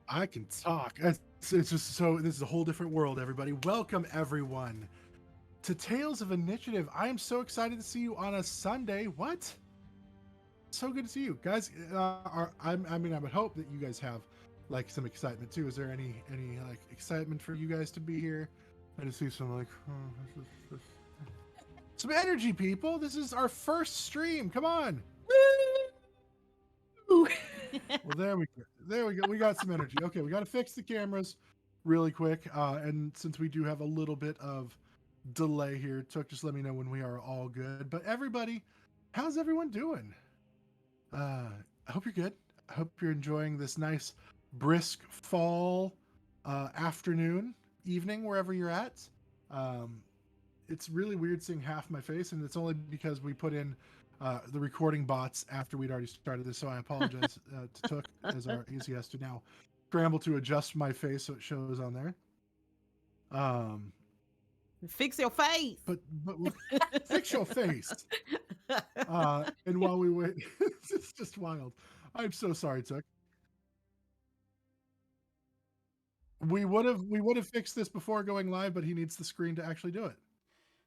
I can talk. It's just so. This is a whole different world, everybody. Welcome, everyone, to Tales of Initiative. I am so excited to see you on a Sunday. What? So good to see you guys. I mean, I would hope that you guys have like some excitement too. Is there any like excitement for you guys to be here? I just see some like some energy, people. This is our first stream. Come on. Woo! Well, there we go. There we go. We got some energy. Okay, we got to fix the cameras really quick. And since we do have a little bit of delay here, Took, just let me know when we are all good. But everybody, how's everyone doing? I hope you're good. I hope you're enjoying this nice, brisk fall afternoon, evening, wherever you're at. Um, it's really weird seeing half my face, and it's only because we put in the recording bots after we'd already started this. So I apologize to Took as he has to now scramble to adjust my face so it shows on there. Um, Fix your face. but we'll fix your face. And while we wait, it's just wild. I'm so sorry, Took. We would have fixed this before going live, but he needs the screen to actually do it.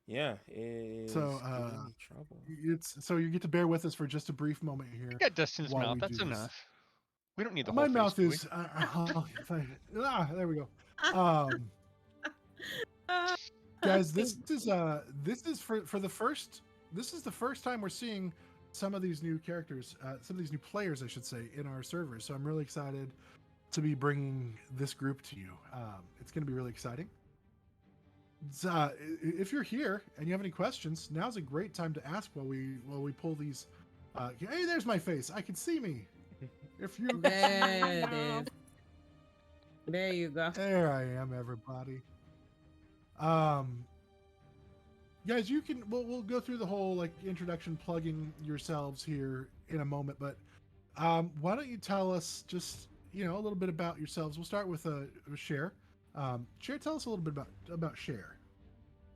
Yeah, it is So giving me trouble. it's so you get to bear with us for just a brief moment here. We got Dustin's while mouth. we That's do this. enough. We don't need the My whole mouth face, do we? is there we go. Guys, this is for the first. This is the first time we're seeing some of these new characters, some of these new players, I should say, in our servers. So I'm really excited to be bringing this group to you. It's going to be really exciting. If you're here and you have any questions, now's a great time to ask while we pull these. Hey, there's my face. I can see me. If you There it is. There you go. There I am, everybody. Um, guys, you can. We'll go through the whole like introduction, plugging yourselves here in a moment. But why don't you tell us just a little bit about yourselves? We'll start with Cher. Cher, tell us a little bit about Cher.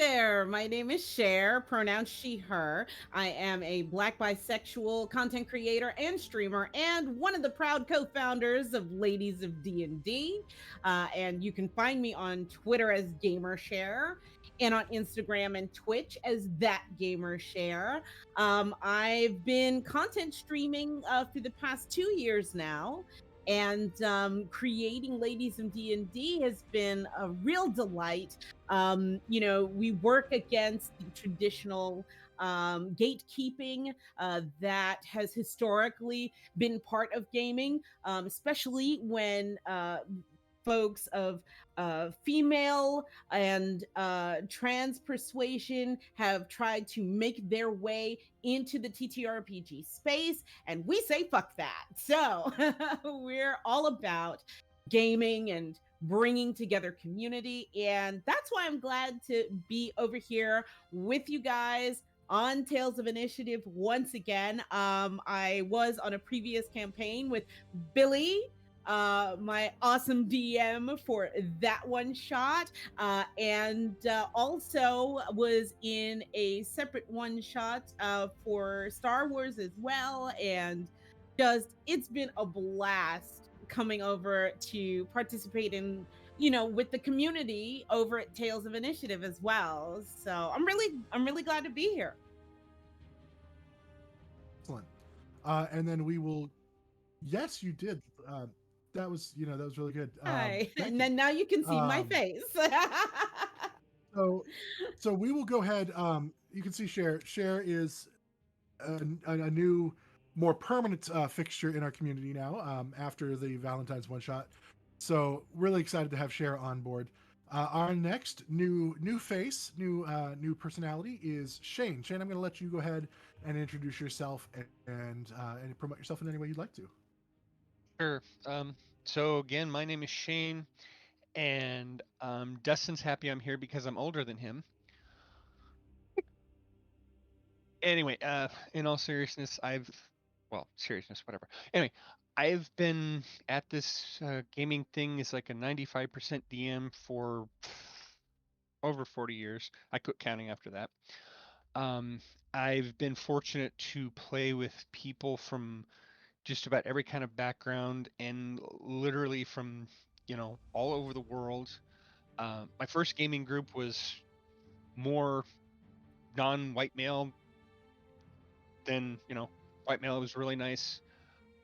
There, my name is Cher, pronouns she, her. I am a Black bisexual content creator and streamer, and one of the proud co-founders of Ladies of D&D. And you can find me on Twitter as Gamer Cher, and on Instagram and Twitch as That Gamer Cher. I've been content streaming for the past 2 years now. And creating Ladies of D&D has been a real delight. We work against the traditional gatekeeping that has historically been part of gaming, especially when folks of female and trans persuasion have tried to make their way into the TTRPG space, and we say fuck that. So we're all about gaming and bringing together community, and that's why I'm glad to be over here with you guys on Tales of Initiative once again. I was on a previous campaign with Billy, my awesome DM for that one shot, and also was in a separate one shot for Star Wars as well. And it's been a blast coming over to participate in with the community over at Tales of Initiative as well. So I'm really glad to be here. Excellent. And then we will. Yes, you did. That was really good. Hi, and you. then now you can see my face. So we will go ahead. You can see Cher. Cher is a new, more permanent fixture in our community now. After the Valentine's one shot, so really excited to have Cher on board. Our next new face, new personality is Shane. Shane, I'm going to let you go ahead and introduce yourself and promote yourself in any way you'd like to. Sure. So again, my name is Shane, and Dustin's happy I'm here because I'm older than him. Anyway, in all seriousness, whatever. Anyway, I've been at this gaming thing as like a 95% DM for over 40 years. I quit counting after that. I've been fortunate to play with people from just about every kind of background, and literally from all over the world. My first gaming group was more non-white male than white male. It was really nice,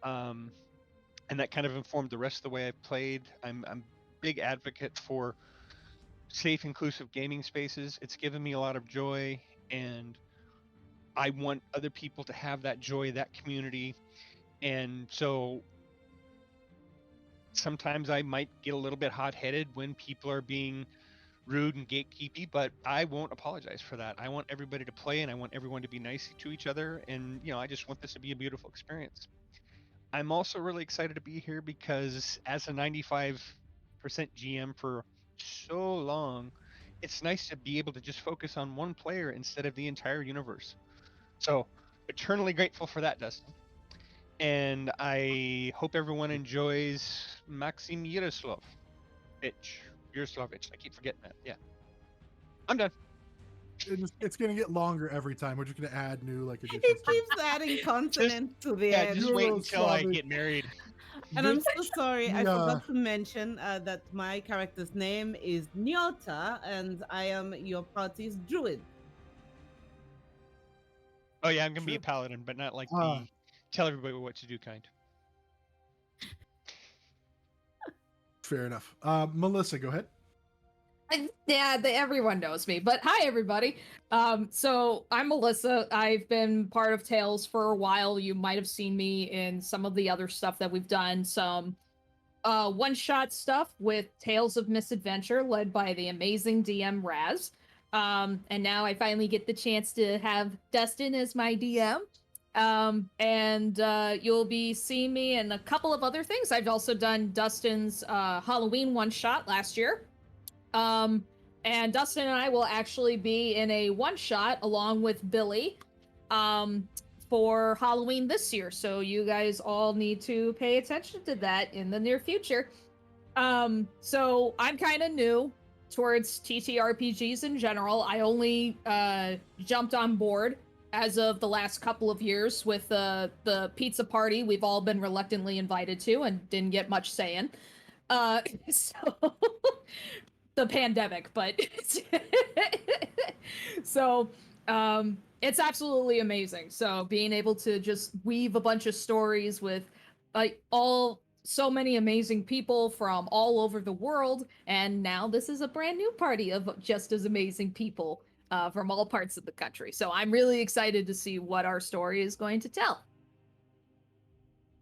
and that kind of informed the rest of the way I played. I'm big advocate for safe, inclusive gaming spaces. It's given me a lot of joy, and I want other people to have that joy, that community. And so sometimes I might get a little bit hot-headed when people are being rude and gatekeepy, but I won't apologize for that. I want everybody to play, and I want everyone to be nice to each other, and I just want this to be a beautiful experience. I'm also really excited to be here because as a 95% GM for so long, it's nice to be able to just focus on one player instead of the entire universe. So eternally grateful for that, Dustin. And I hope everyone enjoys Maxim Yaroslavich. Yaroslavich. I keep forgetting that. Yeah. I'm done. It's going to get longer every time. We're just going to add new He additions. to it. keeps adding consonants to the Yeah, end. just wait until I Yaroslavich. get married. And I'm so sorry, I Yeah. forgot to mention that my character's name is Nyota, and I am your party's druid. Oh yeah, I'm gonna be a Sure. paladin, but not like the tell everybody what to do kind. Fair enough. Melissa, go ahead. Everyone knows me, but hi everybody. So I'm Melissa. I've been part of Tales for a while. You might have seen me in some of the other stuff that we've done. Some one-shot stuff with Tales of Misadventure, led by the amazing DM Raz. And now I finally get the chance to have Dustin as my DM. And you'll be seeing me in a couple of other things. I've also done Dustin's Halloween one-shot last year. And Dustin and I will actually be in a one-shot along with Billy for Halloween this year. So you guys all need to pay attention to that in the near future. So I'm kind of new towards TTRPGs in general. I only jumped on board as of the last couple of years with the pizza party we've all been reluctantly invited to and didn't get much saying. So the pandemic, but so it's absolutely amazing. So being able to just weave a bunch of stories with so many amazing people from all over the world, and now this is a brand new party of just as amazing people from all parts of the country. So I'm really excited to see what our story is going to tell.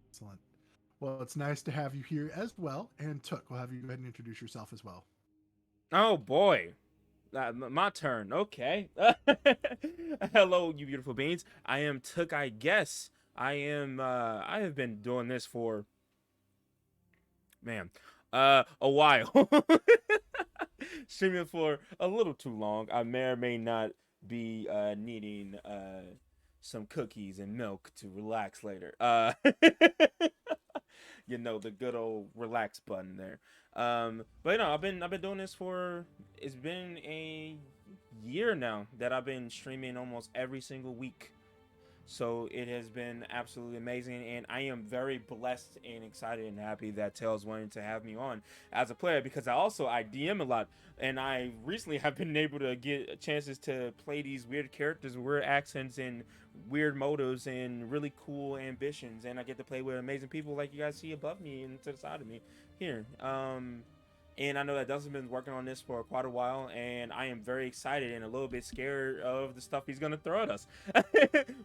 Excellent. Well, it's nice to have you here as well. And Took, we'll have you go ahead and introduce yourself as well. Oh boy, my turn. Okay. Hello, you beautiful beings. I am Took. I guess I am. I have been doing this for, a while. Streaming for a little too long. I may or may not be needing some cookies and milk to relax later. The good old relax button there. But I've been doing this for, it's been a year now that I've been streaming almost every single week. So it has been absolutely amazing, and I am very blessed and excited and happy that Tales wanted to have me on as a player, because I DM a lot, and I recently have been able to get chances to play these weird characters, weird accents, and weird motives, and really cool ambitions, and I get to play with amazing people like you guys see above me and to the side of me here. And I know that Dustin's been working on this for quite a while, and I am very excited and a little bit scared of the stuff he's gonna throw at us.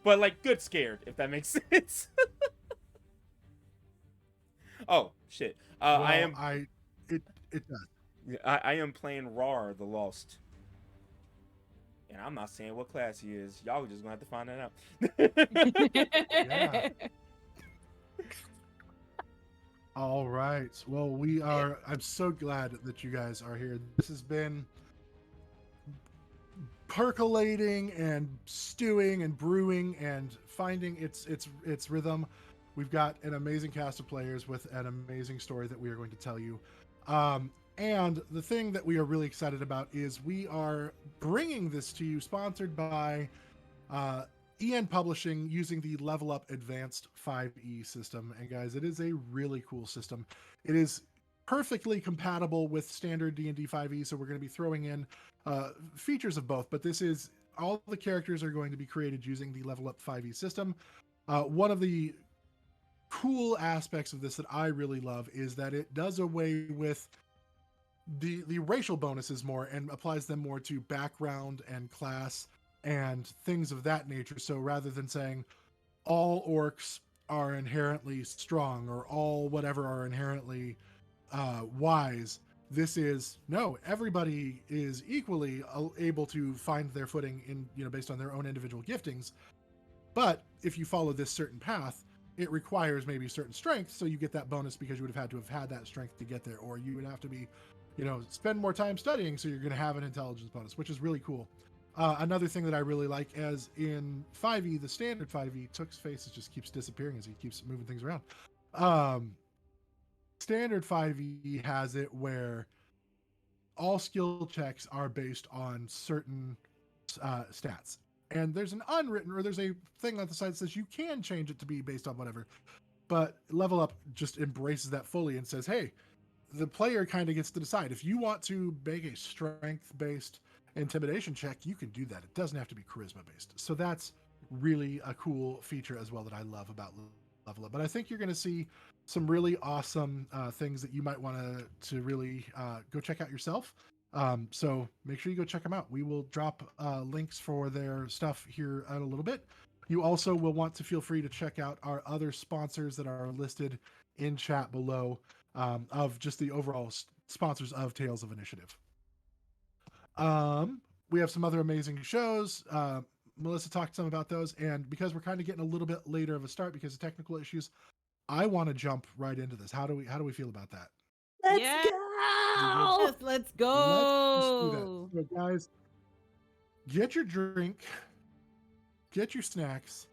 But like good scared, if that makes sense. Oh shit! It does. I am playing Rar the Lost, and I'm not saying what class he is. Y'all just gonna have to find that out. Yeah. All right. Well, I'm so glad that you guys are here. This has been percolating and stewing and brewing and finding its rhythm. We've got an amazing cast of players with an amazing story that we are going to tell you. And the thing that we are really excited about is we are bringing this to you, sponsored by EN Publishing, using the Level Up Advanced 5e system. And guys, it is a really cool system. It is perfectly compatible with standard D&D5e, so we're going to be throwing in features of both, but this is all the characters are going to be created using the Level Up 5e system. One of the cool aspects of this that I really love is that it does away with the racial bonuses more and applies them more to background and class and things of that nature. So rather than saying all orcs are inherently strong or all whatever are inherently wise, this is no, everybody is equally able to find their footing in, based on their own individual giftings. But if you follow this certain path, it requires maybe certain strength, so you get that bonus because you would have had to have had that strength to get there, or you would have to be, spend more time studying, so you're going to have an intelligence bonus, which is really cool. Another thing that I really like, as in 5e, the standard 5e, Took's face just keeps disappearing as he keeps moving things around. Standard 5e has it where all skill checks are based on certain stats. And there's an unwritten, or there's a thing on the side that says you can change it to be based on whatever. But Level Up just embraces that fully and says, hey, the player kind of gets to decide. If you want to make a strength-based intimidation check, you can do that. It doesn't have to be charisma-based. So that's really a cool feature as well that I love about Level Up. But I think you're going to see some really awesome things that you might want to really go check out yourself. So make sure you go check them out. We will drop links for their stuff here in a little bit. You also will want to feel free to check out our other sponsors that are listed in chat below, of just the overall sponsors of Tales of Initiative. We have some other amazing shows. Melissa talked some about those, and because we're kind of getting a little bit later of a start because of technical issues, I want to jump right into this. How do we feel about that? Let's Yes. go. Yes, let's go. Let's just do that. So guys, get your drink, get your snacks,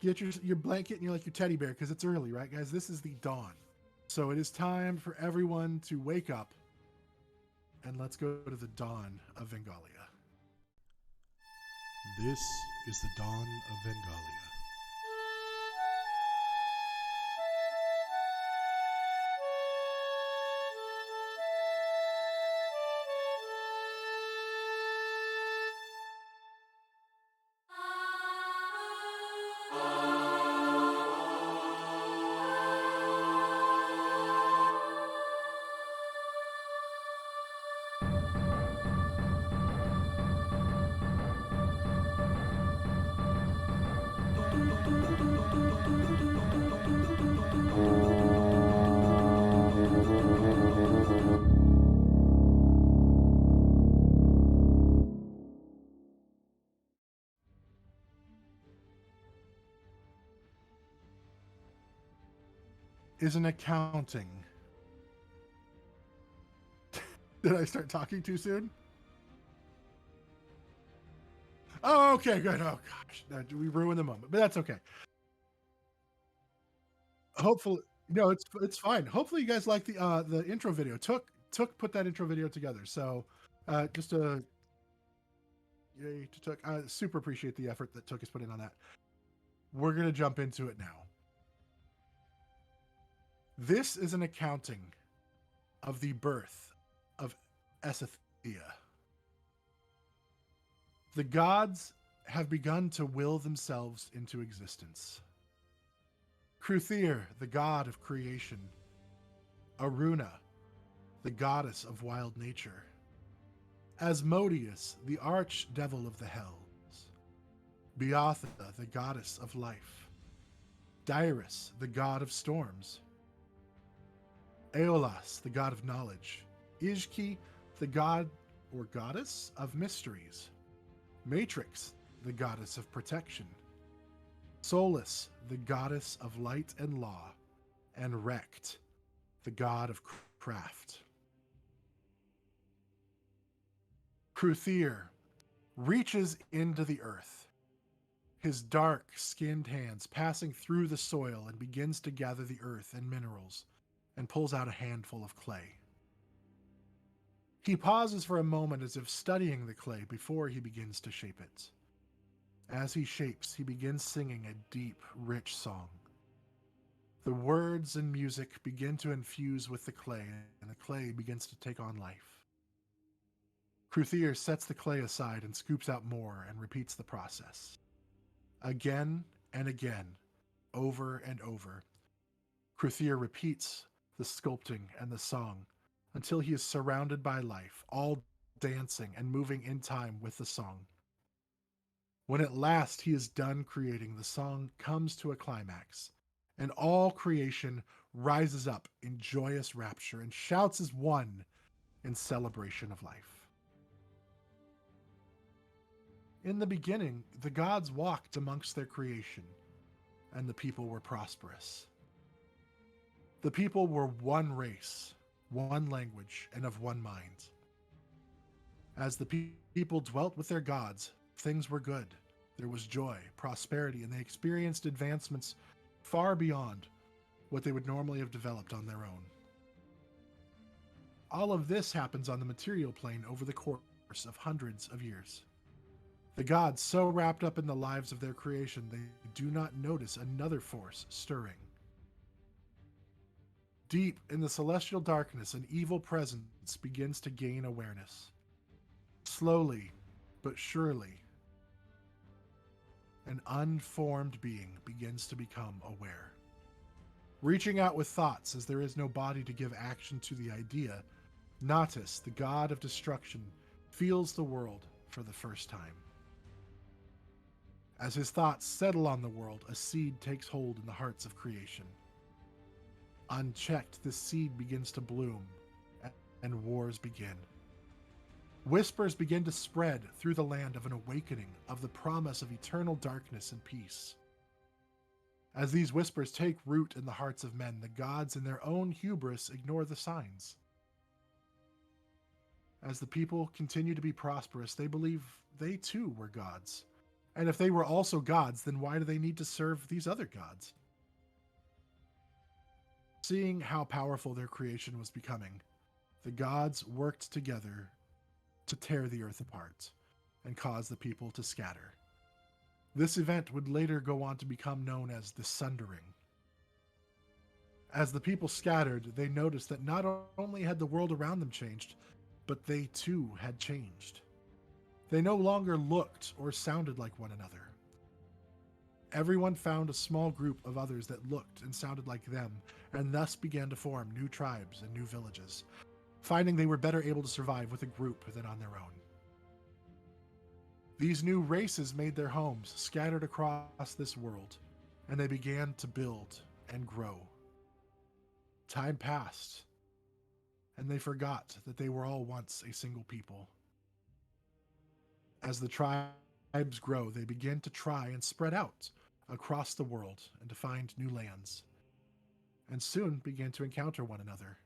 get your blanket and your teddy bear, because it's early, right, guys? This is the dawn. So it is time for everyone to wake up, and let's go to the dawn of Vengalia. This is the dawn of Vengalia. Is an accounting. Did I start talking too soon? Oh, okay, good. Oh gosh, we ruined the moment, but that's okay. Hopefully, no, it's fine. Hopefully, you guys like the intro video. Took put that intro video together. So, just a yay to Took. I super appreciate the effort that Took has put in on that. We're gonna jump into it now. This is an accounting of the birth of Esethia. The gods have begun to will themselves into existence. Cruthir, the god of creation. Aruna, the goddess of wild nature. Asmodeus, the archdevil of the hells. Beatha, the goddess of life. Dyrus, the god of storms. Aeolas, the god of knowledge. Ijki, the god or goddess of mysteries. Matrix, the goddess of protection. Solus, the goddess of light and law. And Rect, the god of craft. Cruthir reaches into the earth, his dark-skinned hands passing through the soil, and begins to gather the earth and minerals, and pulls out a handful of clay. He pauses for a moment as if studying the clay before he begins to shape it. As he shapes, he begins singing a deep, rich song. The words and music begin to infuse with the clay, and the clay begins to take on life. Cruthier sets the clay aside and scoops out more and repeats the process. Again and again, over and over, Cruthier repeats the sculpting and the song until he is surrounded by life, all dancing and moving in time with the song. When at last he is done creating, the song comes to a climax, and all creation rises up in joyous rapture and shouts as one in celebration of life. In the beginning, the gods walked amongst their creation, and the people were prosperous. The people were one race, one language, and of one mind. As the people dwelt with their gods, things were good. There was joy, prosperity, and they experienced advancements far beyond what they would normally have developed on their own. All of this happens on the material plane over the course of hundreds of years. The gods, so wrapped up in the lives of their creation, they do not notice another force stirring. Deep in the celestial darkness, an evil presence begins to gain awareness. Slowly, but surely, an unformed being begins to become aware. Reaching out with thoughts, as there is no body to give action to the idea, Natus, the god of destruction, feels the world for the first time. As his thoughts settle on the world, a seed takes hold in the hearts of creation. Unchecked, this seed begins to bloom, and wars begin. Whispers begin to spread through the land of an awakening, of the promise of eternal darkness and peace. As these whispers take root in the hearts of men, the gods in their own hubris ignore the signs. As the people continue to be prosperous, they believe they too were gods. And if they were also gods, then why do they need to serve these other gods? Seeing how powerful their creation was becoming, the gods worked together to tear the earth apart and cause the people to scatter. This event would later go on to become known as the Sundering. As the people scattered, they noticed that not only had the world around them changed, but they too had changed. They no longer looked or sounded like one another. Everyone found a small group of others that looked and sounded like them, and thus began to form new tribes and new villages, finding they were better able to survive with a group than on their own. These new races made their homes scattered across this world, and they began to build and grow. Time passed, and they forgot that they were all once a single people. As the tribes grow, they begin to try and spread out across the world and to find new lands, and soon begin to encounter one another.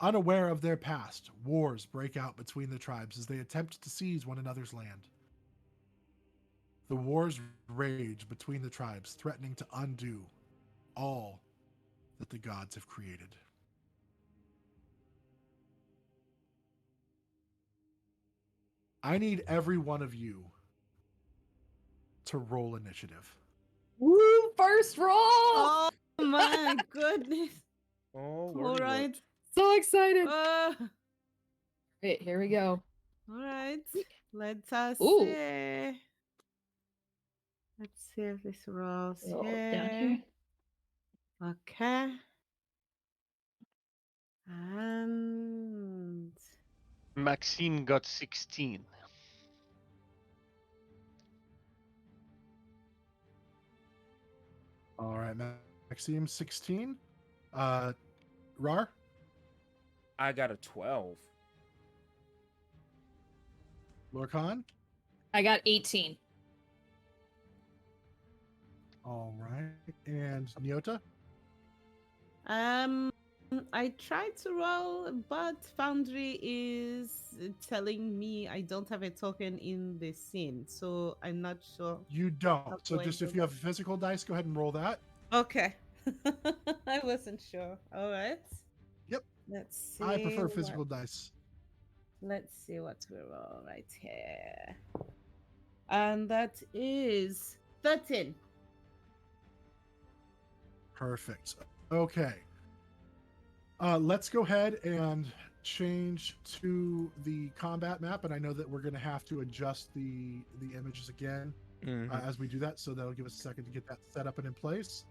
Unaware of their past, wars break out between the tribes as they attempt to seize one another's land. The wars rage between the tribes, threatening to undo all that the gods have created. I need every one of you to roll initiative. Woo! First roll! Oh my goodness. Oh, All Lordy Lord. right. So excited. All Wait, here we go. right. Let us Ooh. see. Let's see if this rolls Roll here. down here. Okay. And Maxime got 16. All right, Maxime, 16. Rar? I got a 12. Lorcan? I got 18. All right. And Nyota? I tried to roll, but Foundry is telling me I don't have a token in the scene, so I'm not sure. You don't. How So do I just do if you have a physical dice, go ahead and roll that. Okay. I wasn't sure. All right. Yep. Let's see. I prefer what- physical dice. Let's see what we roll right here. And that is 13. Perfect. Okay. Let's go ahead and change to the combat map, and I know that we're going to have to adjust the images again as we do that, so that'll give us a second to get that set up and in place.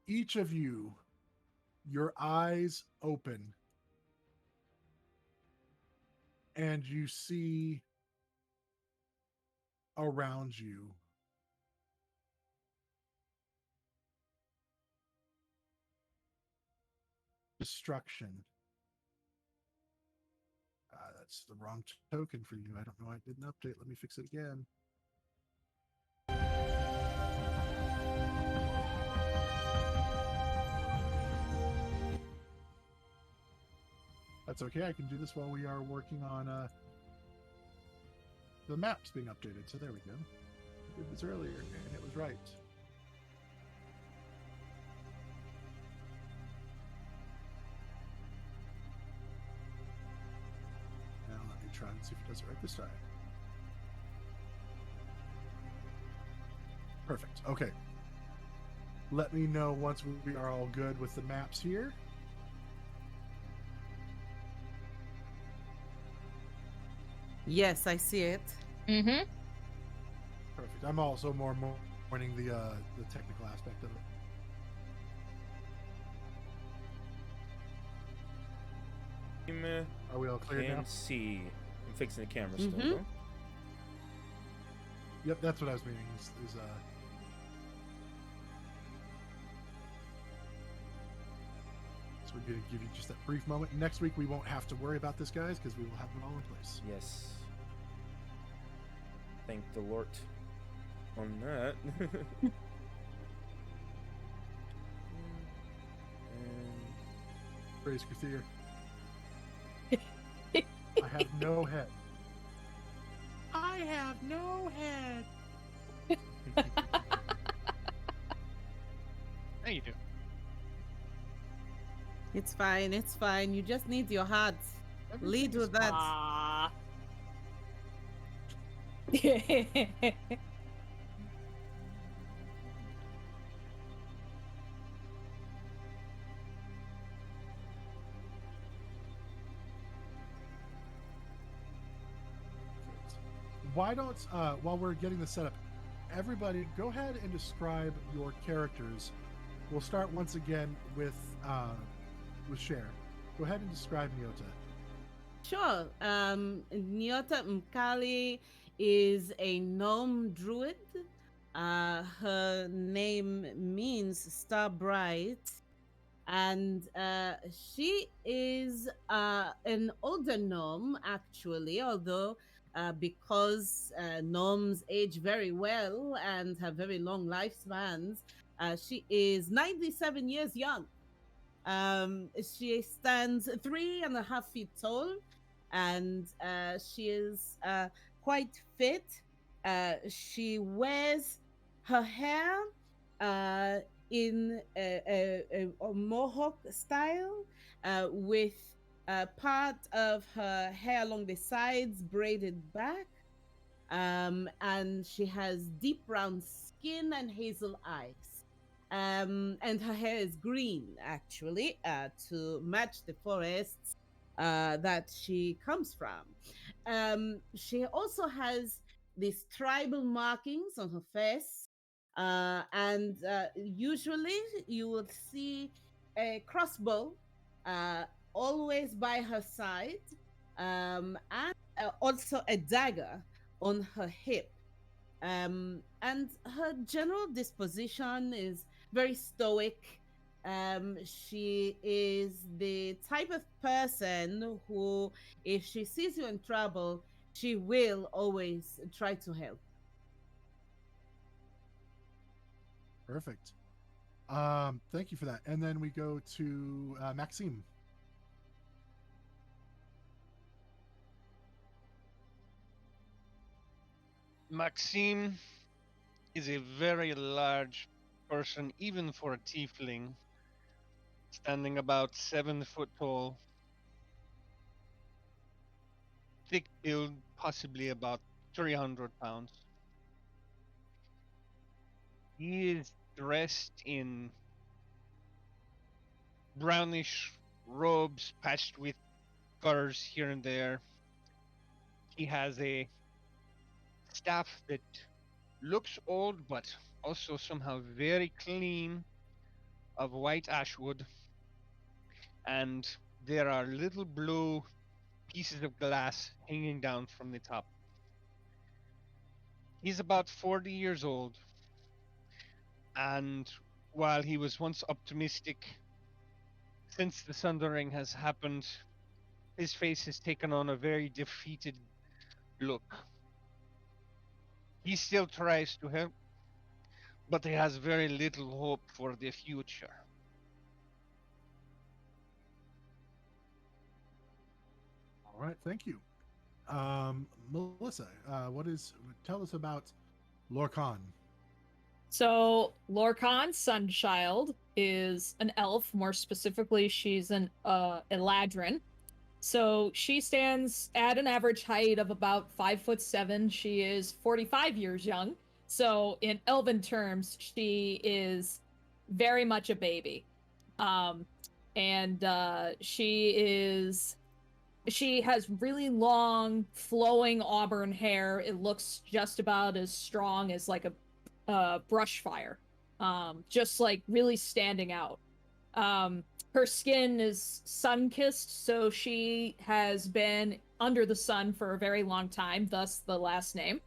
Each of you, your eyes open, and you see around you destruction. That's the wrong token for you. I don't know why I didn't update. Let me fix it again. That's okay. I can do this while we are working on the maps being updated. So there we go. I did this earlier, and it was right. Now let me try and see if it does it right this time. Perfect. Okay. Let me know once we are all good with the maps here. Yes, I see it. Mm-hmm. Perfect. I'm also mourning the technical aspect of it. Are we all clear now? Can see. I'm fixing the camera still. Mhm. Though. Yep, that's what I was meaning. So we're going to give you just that brief moment. Next week we won't have to worry about this, guys, because we will have them all in place. Yes. Thank the Lord on that. Praise Crutheer. I have no head. I have no head. There you do. It's fine. It's fine. You just need your heart. Lead with that. Ah. Why don't, while we're getting this set up, everybody go ahead and describe your characters. We'll start once again with Cher. Go ahead and describe Nyota. Sure. Nyota Mkali is a gnome druid. Her name means star bright. And she is an older gnome, actually, although because gnomes age very well and have very long lifespans, she is 97 years young. She stands 3.5 feet tall, and she is quite fit. She wears her hair in a mohawk style, with part of her hair along the sides braided back. And she has deep brown skin and hazel eyes. And her hair is green, actually, to match the forests that she comes from. She also has these tribal markings on her face, and usually you will see a crossbow always by her side, and also a dagger on her hip. And her general disposition is very stoic. She is the type of person who, if she sees you in trouble, she will always try to help. Perfect. Thank you for that. And then we go to Maxime. Maxime is a very large person, even for a tiefling, standing about 7 foot tall, thick build, possibly about 300 pounds. He is dressed in brownish robes patched with colors here and there. He has a staff that looks old but also somehow very clean of white ashwood, and there are little blue pieces of glass hanging down from the top. He's about 40 years old, and while he was once optimistic, since the Sundering has happened, his face has taken on a very defeated look. He still tries to help, but he has very little hope for the future. All right, thank you. Melissa, tell us about Lorcan. So Lorcan, Sunchild, is an elf. More specifically, she's an Eladrin. So she stands at an average height of about 5'7". She is 45 years young. So in elven terms, she is very much a baby. And she has really long, flowing auburn hair. It looks just about as strong as like a brush fire, just like really standing out. Her skin is sun-kissed, so she has been under the sun for a very long time, thus the last name.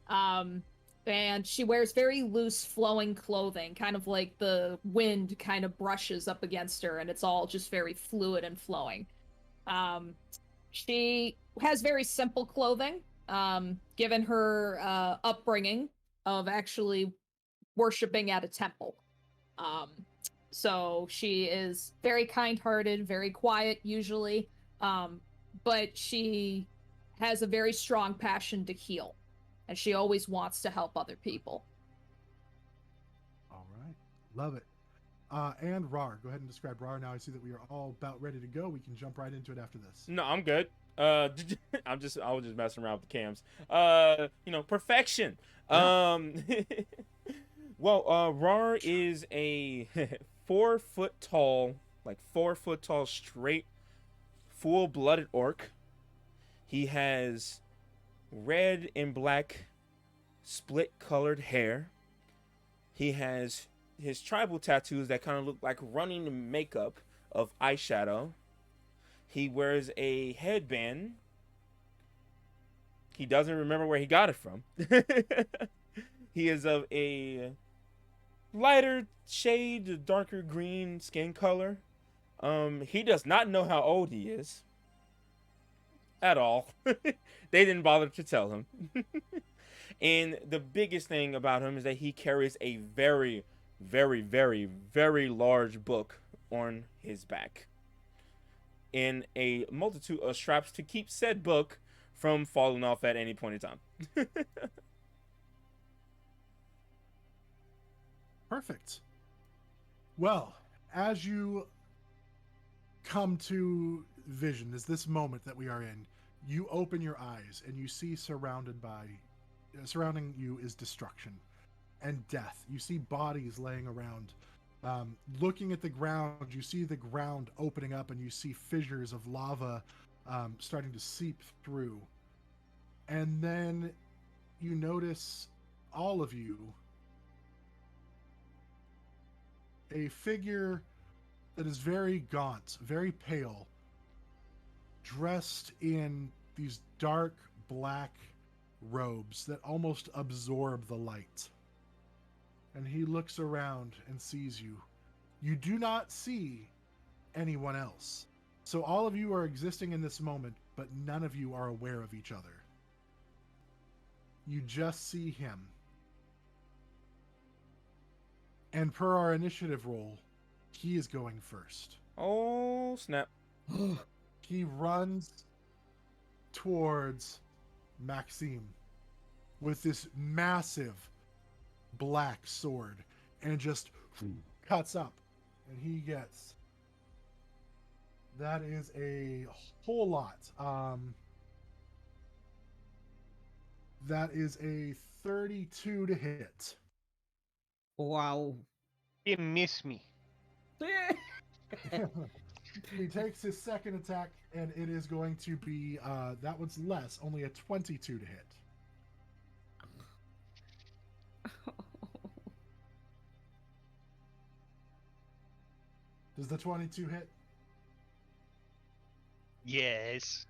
And she wears very loose, flowing clothing, kind of like the wind kind of brushes up against her, and it's all just very fluid and flowing. She has very simple clothing, given her upbringing of actually worshiping at a temple. So she is very kind-hearted, very quiet usually, but she has a very strong passion to heal, and she always wants to help other people. All right, love it. And Rar, go ahead and describe Rar. Now I see that we are all about ready to go. We can jump right into it after this. No, I'm good. I was just messing around with the cams. Perfection. Yeah. Well, Rar is a 4 foot tall, like 4 foot tall, straight, full-blooded orc. He has red and black split-colored hair. He has his tribal tattoos that kind of look like running makeup of eyeshadow. He wears a headband. He doesn't remember where he got it from. He is of a lighter shade, darker green skin color. He does not know how old he is. At all. They didn't bother to tell him. And the biggest thing about him is that he carries a very, very, very, very large book on his back, in a multitude of straps to keep said book from falling off at any point in time. Perfect. Well, as you come to vision, is this moment that we are in, you open your eyes and you see surrounding you is destruction and death. You see bodies laying around. Looking at the ground, you see the ground opening up and you see fissures of lava starting to seep through. And then you notice, all of you, a figure that is very gaunt, very pale, dressed in these dark black robes that almost absorb the light. And he looks around and sees you. You do not see anyone else. So all of you are existing in this moment, but none of you are aware of each other. You just see him. And per our initiative roll, he is going first. Oh, snap. He runs towards Maxime with this massive black sword and just cuts up. And he gets... That is a whole lot. That is a 32 to hit. Wow. You miss me. He takes his second attack, and it is going to be that one's less, only a 22 to hit. Does the 22 hit? Yes.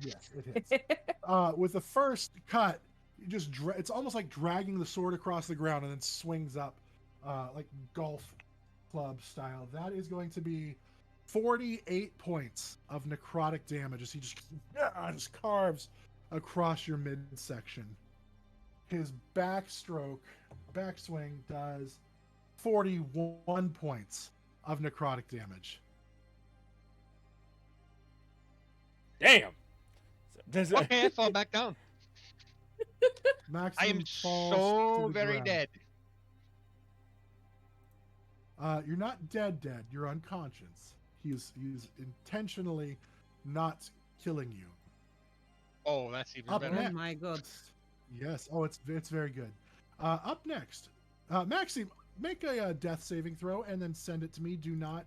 Yes, it hits. With the first cut, you just it's almost like dragging the sword across the ground and then swings up like golf club style. That is going to be 48 points of necrotic damage as he just carves across your midsection. His backswing does 41 points of necrotic damage. Damn. Does it- Okay, I fall back down. I Maximum am falls so to the very ground. dead. You're not dead. You're unconscious. He's intentionally not killing you. Oh, that's even Up better. next. Oh my god. Yes. Oh, it's very good. Up next, Maxime, make a death saving throw and then send it to me. Do not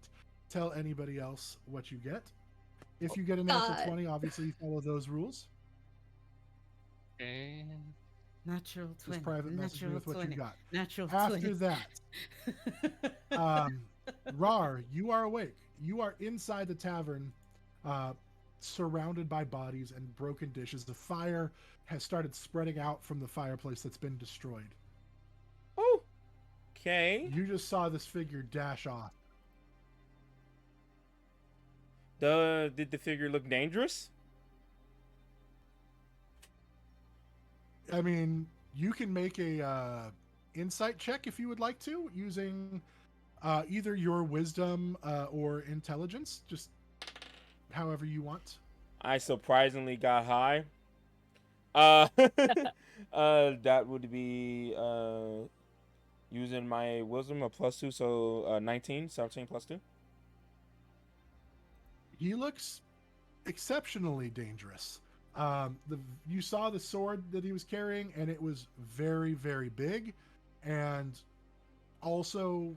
tell anybody else what you get. If you get a natural God. 20, obviously you follow those rules. And Natural Just 20. private message me Natural with what 20. you got. Natural After 20. that, Rar, you are awake. You are inside the tavern, surrounded by bodies and broken dishes. The fire has started spreading out from the fireplace that's been destroyed. Oh. Okay. You just saw this figure dash off. Did the figure look dangerous? I mean, you can make a insight check if you would like to, using either your wisdom or intelligence, just however you want. I surprisingly got high. That would be using my wisdom of +2, so 19, 17 +2. He looks exceptionally dangerous. You saw the sword that he was carrying, and it was very, very big, and also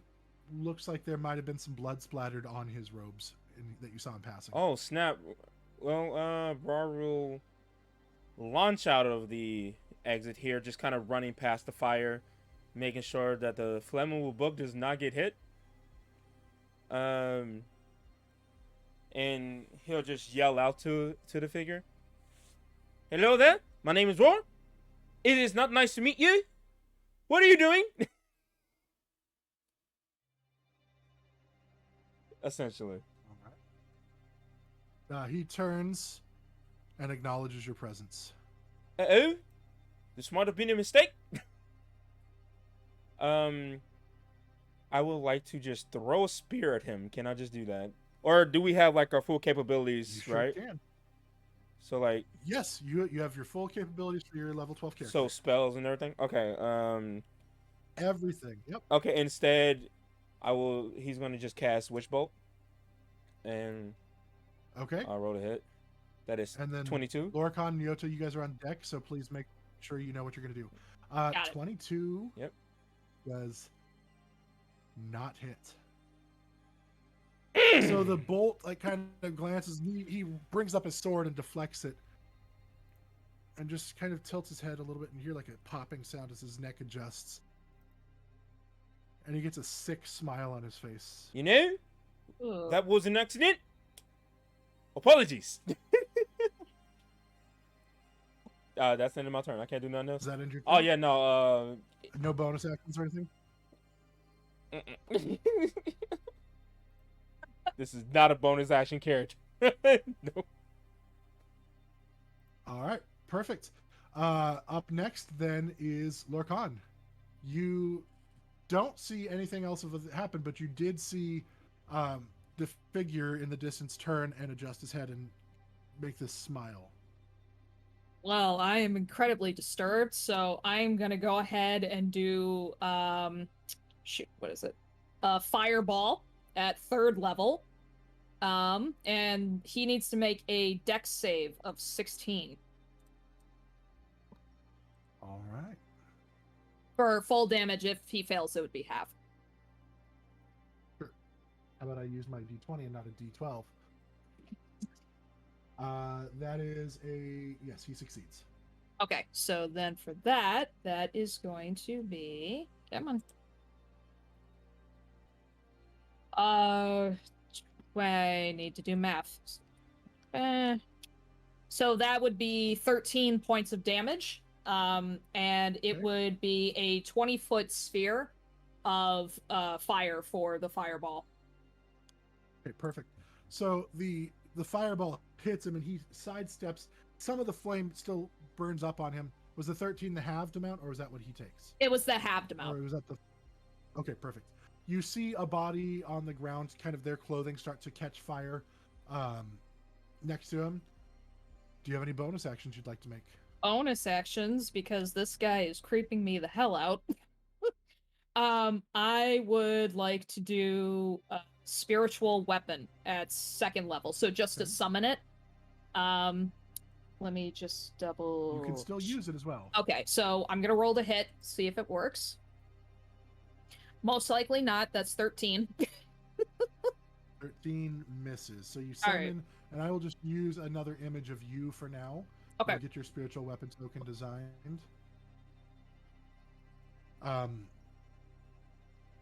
looks like there might have been some blood splattered on his robes that you saw him passing. Oh snap! Well, Brar will launch out of the exit here, just kind of running past the fire, making sure that the flammable book does not get hit. And he'll just yell out to the figure. Hello there, my name is Roar. It is not nice to meet you. What are you doing? Essentially. All right. He turns and acknowledges your presence. Uh-oh. This might have been a mistake. I would like to just throw a spear at him. Can I just do that? Or do we have like our full capabilities, You sure right? can. So like Yes, you have your full capabilities for your level 12 character. so spells and everything? Okay. Everything. Yep. Okay, instead he's gonna just cast Witch Bolt. And Okay. I'll roll a hit. That is And then 22. Lorcan and Nyota, you guys are on deck, so please make sure you know what you're going to do. Got it. 22 Yep. does not hit. So the bolt like kind of glances, he brings up his sword and deflects it, and just kind of tilts his head a little bit, and you hear like a popping sound as his neck adjusts. And he gets a sick smile on his face. You know, Ugh. that was an accident. Apologies. That's the end of my turn. I can't do nothing else. Is that in your Oh yeah, no. No bonus actions or anything? This is not a bonus action character. No. All right, perfect. Up next then is Lorcan. You don't see anything else of it happen, but you did see the figure in the distance turn and adjust his head and make this smile. Well, I am incredibly disturbed, so I'm gonna go ahead and do shoot, what is it? Fireball at 3rd level. And he needs to make a dex save of 16. All right. For full damage, if he fails, it would be half. Sure. How about I use my d20 and not a d12? That is a yes. He succeeds. Okay, so then for that, that is going to be. Come on. I need to do math. So that would be 13 points of damage. And it Okay. would be a 20-foot sphere of fire for the fireball. Okay, perfect. So the fireball hits him and he sidesteps. Some of the flame still burns up on him. Was the 13 the halved amount, or was that what he takes? It was the halved amount. Or was that the? Okay, perfect. You see a body on the ground, kind of their clothing start to catch fire next to him. Do you have any bonus actions you'd like to make? Bonus actions, because this guy is creeping me the hell out. I would like to do a spiritual weapon at 2nd level, so just to summon it. Let me just double. You can still use it as well. Okay, so I'm gonna roll to hit, see if it works. Most likely not. That's 13. 13 misses. So you All summon, right. and I will just use another image of you for now. Okay. Get your spiritual weapon token designed.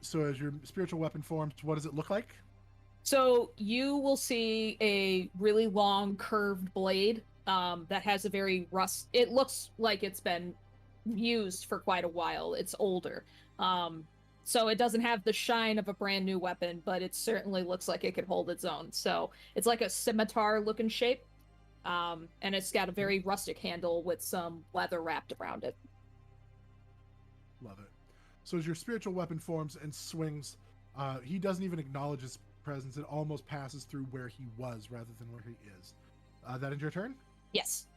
So as your spiritual weapon forms, what does it look like? So you will see a really long curved blade that has a very rust. It looks like it's been used for quite a while. It's older. So it doesn't have the shine of a brand new weapon, but it certainly looks like it could hold its own. So it's like a scimitar looking shape. And it's got a very rustic handle with some leather wrapped around it. Love it. So as your spiritual weapon forms and swings, he doesn't even acknowledge his presence. It almost passes through where he was rather than where he is. That is your turn? Yes.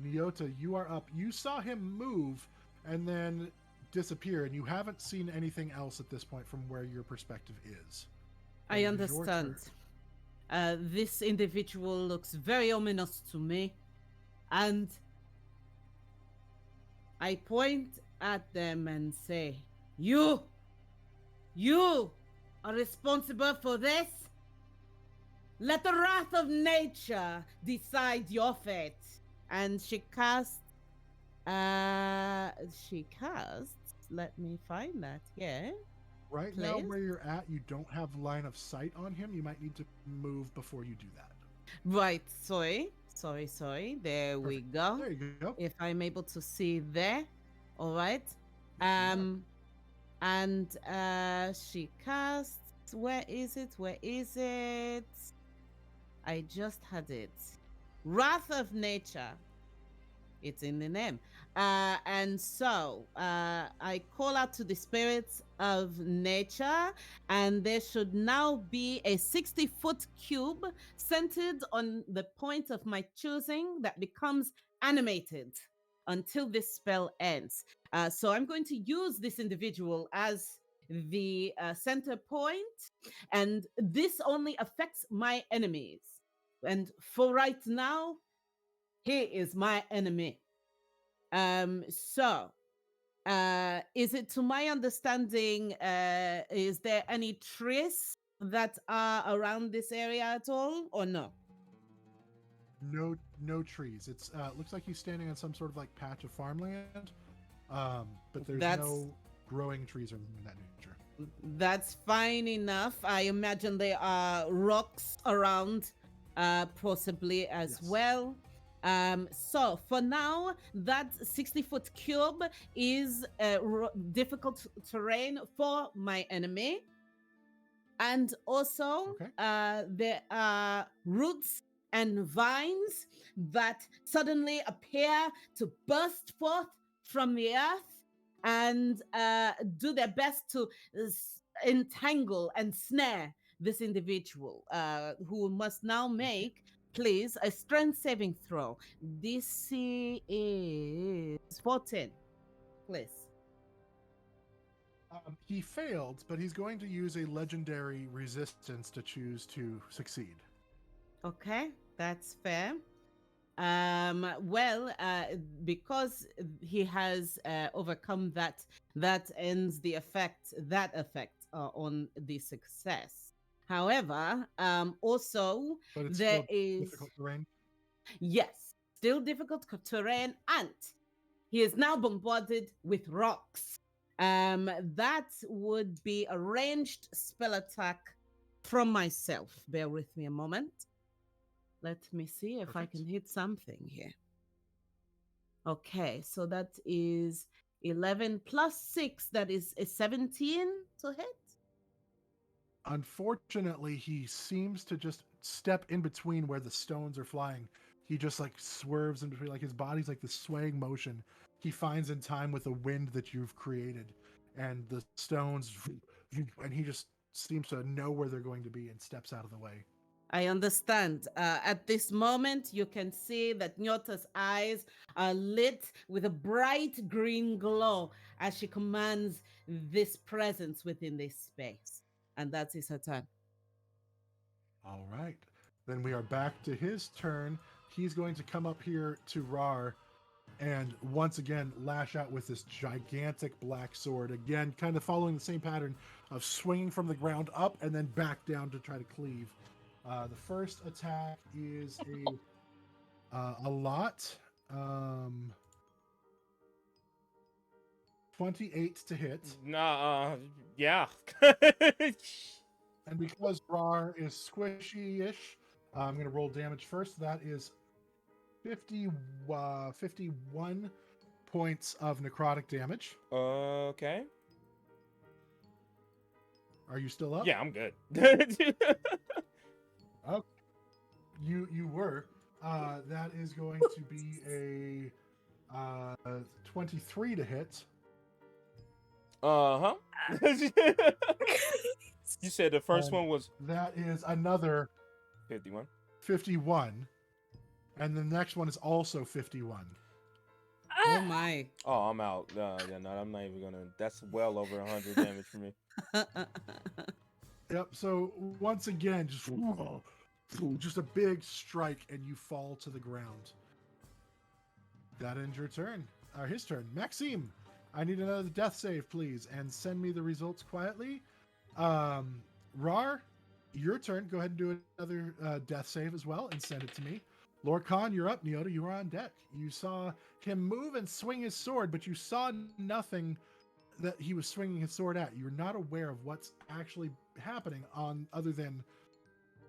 Nyota, you are up. You saw him move and then disappear, and you haven't seen anything else at this point from where your perspective is. I It is your understand. turn. This individual looks very ominous to me. And I point at them and say, You are responsible for this? Let the wrath of nature decide your fate. And she casts, let me find that here. Right now, Please? where you're at, you don't have line of sight on him. You might need to move before you do that. Right, sorry. There we Perfect. go. There you go. If I'm able to see there. All right. Yes, And she casts, where is it? I just had it. Wrath of Nature. It's in the name. And so I call out to the spirits of nature, and there should now be a 60-foot cube centered on the point of my choosing that becomes animated until this spell ends. So I'm going to use this individual as the center point, and this only affects my enemies. And for right now, he is my enemy. So is it to my understanding, is there any trees that are around this area at all, or no? No trees. It's looks like he's standing on some sort of like patch of farmland, but there's no growing trees or anything of that nature. That's fine enough. I imagine there are rocks around, possibly as Yes. well. So for now, that 60-foot cube is difficult terrain for my enemy. And also, Okay. there are roots and vines that suddenly appear to burst forth from the earth and do their best to entangle and snare this individual, who must now make, please, a strength saving throw. DC is 14. Please. He failed, but he's going to use a legendary resistance to choose to succeed. Okay, that's fair. Well, because he has overcome that ends the effect, on the success. However, also But it's there still is, difficult terrain. yes, still difficult terrain, and he is now bombarded with rocks. That would be a ranged spell attack from myself. Bear with me a moment. Let me see if I Perfect. can hit something here. Okay, so that is 11 plus 6. That is a 17 to hit. Unfortunately, he seems to just step in between where the stones are flying. He just like swerves in between, like his body's like the swaying motion he finds in time with the wind that you've created, and the stones, and he just seems to know where they're going to be and steps out of the way. I understand. At this moment, you can see that Nyota's eyes are lit with a bright green glow as she commands this presence within this space. And that is her turn. All right. Then we are back to his turn. He's going to come up here to Rar and once again lash out with this gigantic black sword. Again, kind of following the same pattern of swinging from the ground up and then back down to try to cleave. The first attack is a lot. 28 to hit. Nah, yeah. And because Rar is squishy-ish, I'm going to roll damage first. That is 51 points of necrotic damage. Okay. Are you still up? Yeah, I'm good. Oh, you were. That is going to be a 23 to hit. Uh-huh. You said the first And one was that is another 51. 51. And the next one is also 51. Oh my. Oh, I'm out. Yeah, no, I'm not even gonna. That's well over 100 damage for me. Yep. So once again, just a big strike, and you fall to the ground. That ends your turn. Or his turn. Maxime, I need another death save, please, and send me the results quietly. Rar, your turn. Go ahead and do another death save as well, and send it to me. Lord Khan, you're up. Neota, you are on deck. You saw him move and swing his sword, but you saw nothing that he was swinging his sword at. You're not aware of what's actually happening on other than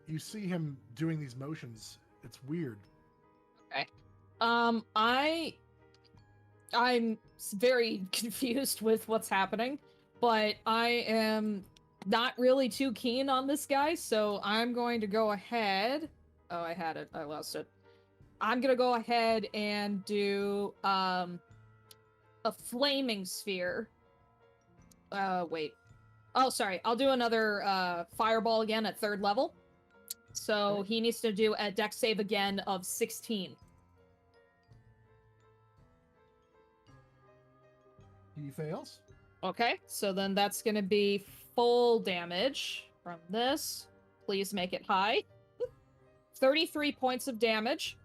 you see him doing these motions. It's weird. Okay. I'm very confused with what's happening, but I am not really too keen on this guy, so I'm going to go ahead. Oh, I had it. I lost it. I'm gonna go ahead and do a flaming sphere. Wait. Oh, sorry. I'll do another fireball again at 3rd level. So Okay. he needs to do a dex save again of 16. He fails. Okay, so then that's gonna be full damage from this. Please make it high. 33 points of damage.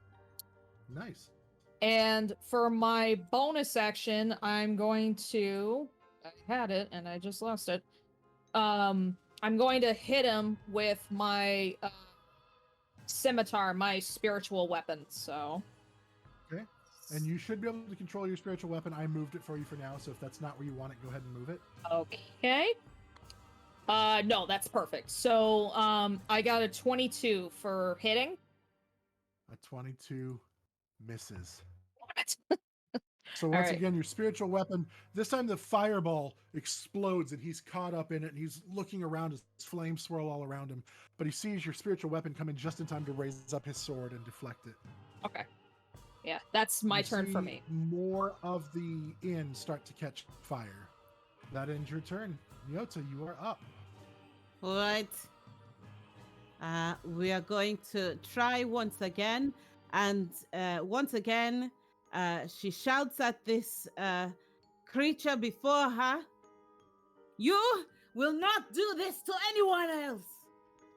Nice. And for my bonus action, I'm going to... I had it, and I just lost it. I'm going to hit him with my scimitar, my spiritual weapon, so... Okay. And you should be able to control your spiritual weapon. I moved it for you for now, so if that's not where you want it, go ahead and move it. Okay. No, that's perfect. So, I got a 22 for hitting. A 22 misses. What? So once right. again, your spiritual weapon, this time the fireball explodes and he's caught up in it and he's looking around as flames swirl all around him. But he sees your spiritual weapon come in just in time to raise up his sword and deflect it. Okay. Yeah, that's my You turn for see me. More of the inn start to catch fire. That ends your turn. Nyota, you are up. All right. We are going to try once again. And once again, she shouts at this creature before her, "You will not do this to anyone else."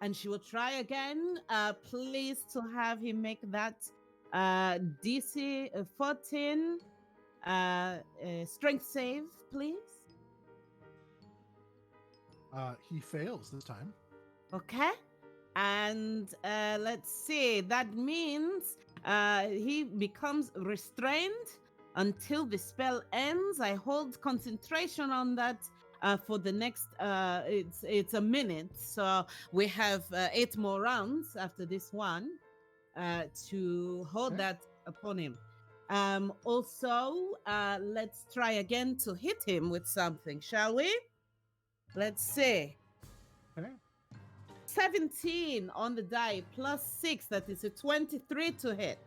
And she will try again. Please to have him make that DC 14 strength save, please. He fails this time. Okay. And let's see. That means he becomes restrained until the spell ends. I hold concentration on that for the next. It's a minute, so we have 8 more rounds after this one to hold Okay. that upon him. Also, let's try again to hit him with something, shall we? Let's see. Okay. 17 on the die plus 6, that is a 23 to hit.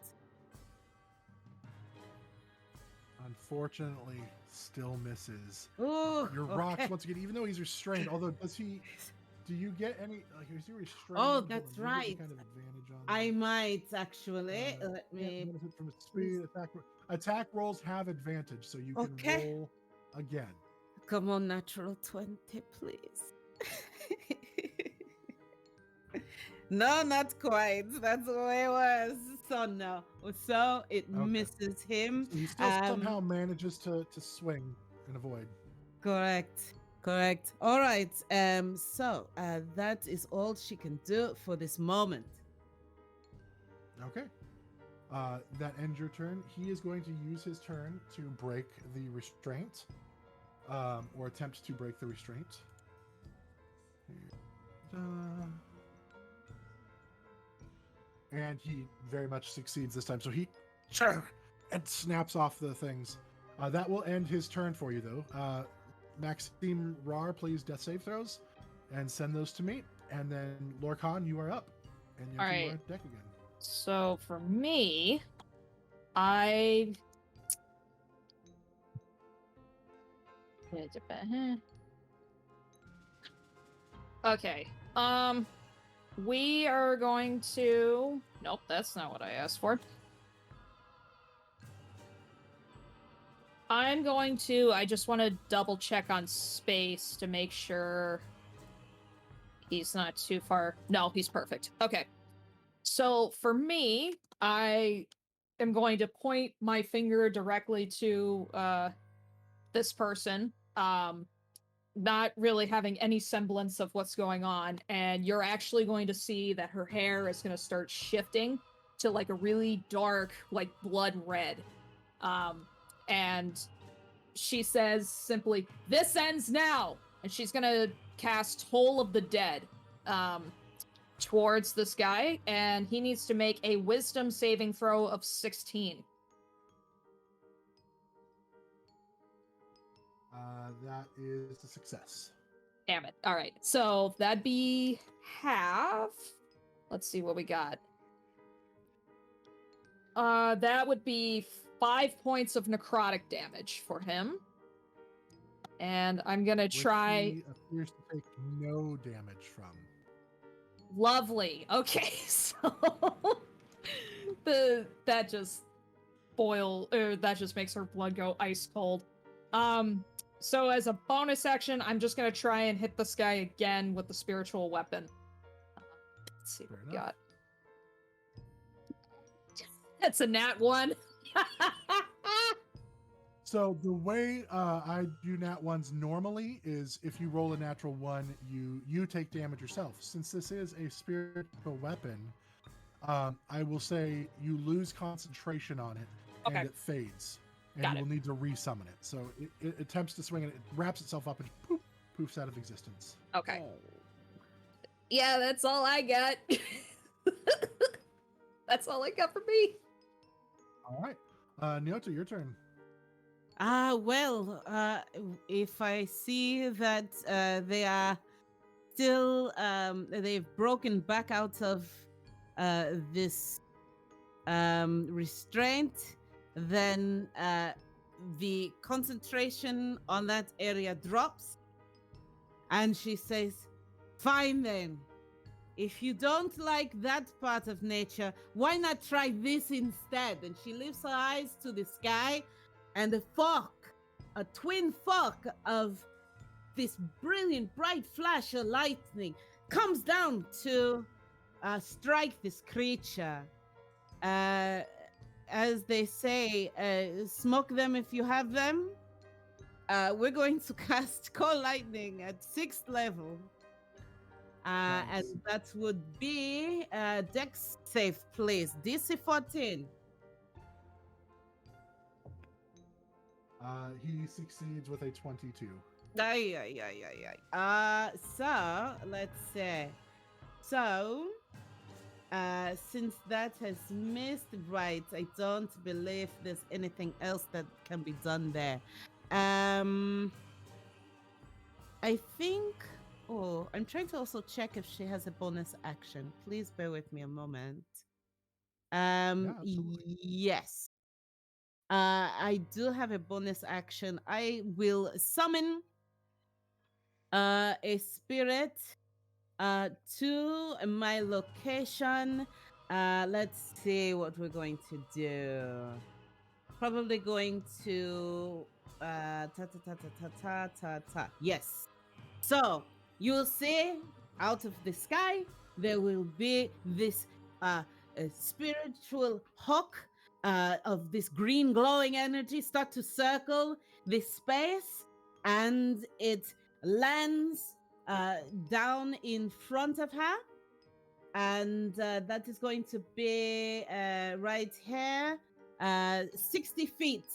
Unfortunately, still misses. Ooh, Your okay. rocks, once again, even though he's restrained, although do you get any, like, is he restrained? Oh, Hold on, that's do you get any right. kind of advantage on I that? might actually. Let Yeah, me. benefit from his speed, attack rolls have advantage, so you can Okay. roll again. Come on, natural 20, please. No, not quite. That's way worse. So no. So it Okay. misses him. So he still somehow manages to swing and avoid. Correct. All right. So that is all she can do for this moment. Okay. That ends your turn. He is going to use his turn to break the restraint, or attempt to break the restraint. And he very much succeeds this time. So he and snaps off the things. That will end his turn for you, though. Maxime Rar, please death save throws and send those to me. And then Lorcan, you are up. And you All have to right. go deck again. So for me, I okay. We are going to. Nope, that's not what I asked for. I'm going to. I just want to double check on space to make sure he's not too far. No, he's perfect. Okay. So for me, I am going to point my finger directly to this person, not really having any semblance of what's going on, and you're actually going to see that her hair is going to start shifting to like a really dark, like blood red. And she says simply, "This ends now!" And she's going to cast Toll of the Dead towards this guy, and he needs to make a wisdom saving throw of 16. That is a success. Damn it. All right. So that'd be half. Let's see what we got. That would be 5 points of necrotic damage for him. And I'm gonna try. Which he appears to take no damage from. Lovely. Okay, so that just that just makes her blood go ice cold. So as a bonus action, I'm just gonna try and hit this guy again with the spiritual weapon. Let's see what we got. That's a nat 1. So the way I do nat ones normally is if you roll a natural 1, you take damage yourself. Since this is a spiritual weapon, I will say you lose concentration on it, Okay. and it fades, and Got you it. will need to resummon it. So it attempts to swing, and it wraps itself up and poofs out of existence. Okay. Yeah, that's all I got. That's all I got for me. All right, Nyota, your turn. Well, if I see that they are still, they've broken back out of this restraint, then the concentration on that area drops. And she says, "Fine then. If you don't like that part of nature, why not try this instead?" And she lifts her eyes to the sky, and a twin fork of this brilliant, bright flash of lightning comes down to strike this creature. as they say, smoke them if you have them. We're going to cast Call Lightning at 6th level. And Nice. that would be Dex save, please. DC 14. He succeeds with a 22. Ay, ay, ay, ay, ay. So let's see. So, since that has missed, right, I don't believe there's anything else that can be done there. I think. Oh, I'm trying to also check if she has a bonus action. Please bear with me a moment. Absolutely. Yes. I do have a bonus action. I will summon a spirit to my location. Let's see what we're going to do. Probably going to Yes. So you'll see out of the sky there will be this spiritual hawk of this green glowing energy start to circle this space, and it lands down in front of her, and that is going to be right here, 60 feet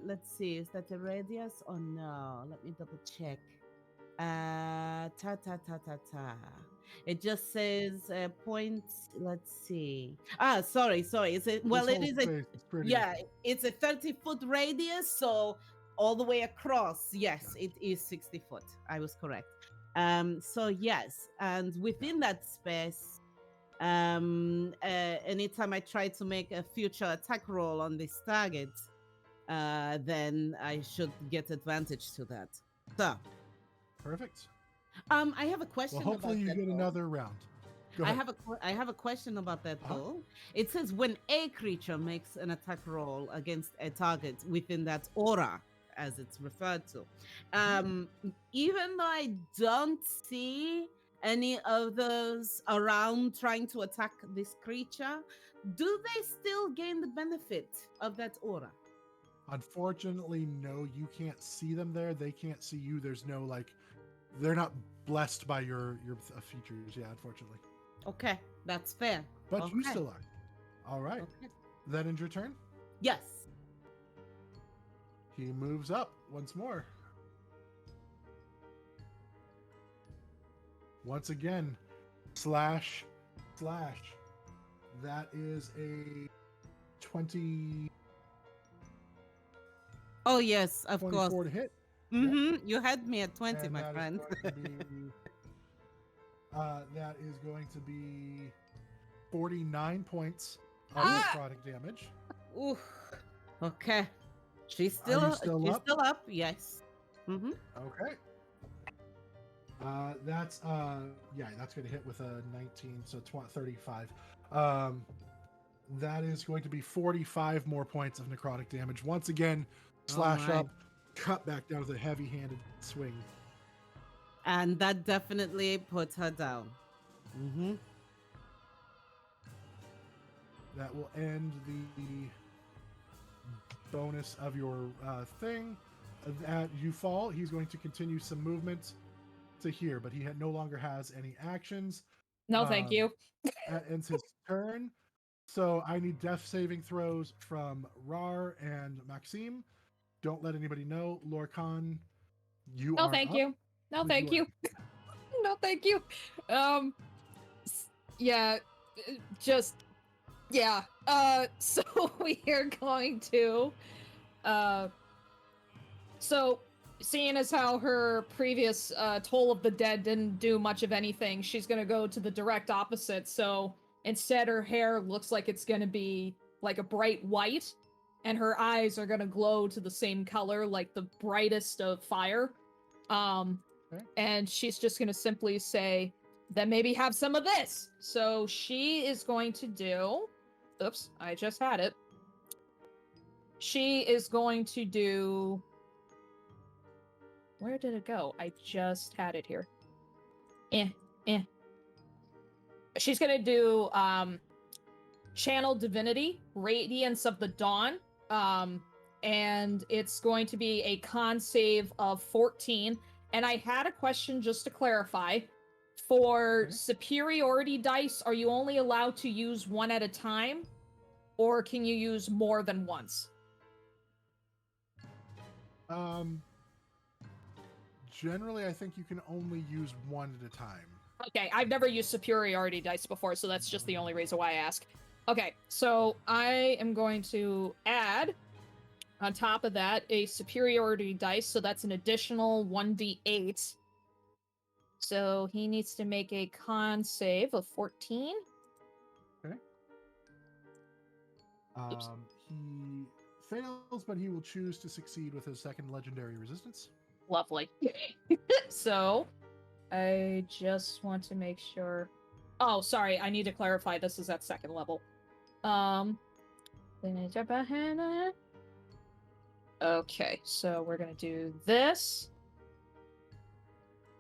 let's see, is that a radius or no? Let me double check. It just says point. Let's see. Sorry. Is it? Well, This it whole is a. space is pretty. Yeah, it's a 30-foot radius, so all the way across. Yes, it is 60 foot. I was correct. So yes, and within that space, anytime I try to make a future attack roll on this target, then I should get advantage to that. So, Perfect. I have a question. Well, hopefully about you that, get though. another round. Go I ahead. have a question about that Uh-huh. though. It says when a creature makes an attack roll against a target within that aura, as it's referred to, even though I don't see any of those around trying to attack this creature, do they still gain the benefit of that aura? Unfortunately, no, you can't see them there. They can't see you. There's no they're not blessed by your features. Yeah, unfortunately. Okay, that's fair. But you Okay. still are. All right. Okay. That ends your turn. Yes. He moves up once more. Once again, slash. That is a 20. Oh yes, of 24 course. to hit. Mm-hmm. You had me at 20, And my that is friend. going to be, that is going to be 49 points of necrotic damage. Ooh. Okay. She's Are you still still up? still up. Yes. Mm-hmm. Okay. That's that's going to hit with a 19, so 35. That is going to be 45 more points of necrotic damage. Once again, slash my. up, cut back down with a heavy-handed swing. And that definitely puts her down. Mm-hmm. That will end the bonus of your thing. At you fall, he's going to continue some movement to here, but he no longer has any actions. No, thank you. That ends his turn. So I need death saving throws from Rar and Maxime. Don't let anybody know. Lorcan, you No, are thank up. you. No, with thank your- you. No, thank you. Yeah, just yeah. So we are going to so seeing as how her previous Toll of the Dead didn't do much of anything, she's gonna go to the direct opposite. So instead, her hair looks like it's gonna be like a bright white, and her eyes are gonna glow to the same color, like the brightest of fire. Okay. And she's just gonna simply say, then maybe have some of this. So she is going to do. Oops, I just had it. She is going to do. Where did it go? I just had it here. She's gonna do Channel Divinity, Radiance of the Dawn. And it's going to be a con save of 14. And I had a question just to clarify. For superiority dice, are you only allowed to use one at a time? Or can you use more than once? Generally, I think you can only use one at a time. Okay, I've never used superiority dice before, so that's just the only reason why I ask. Okay, so I am going to add, on top of that, a superiority dice, so that's an additional 1d8. So he needs to make a con save of 14. Okay. He fails, but he will choose to succeed with his second legendary resistance. Lovely. So, I just want to make sure... Oh, sorry, I need to clarify this is at second level. Okay, so we're gonna do this.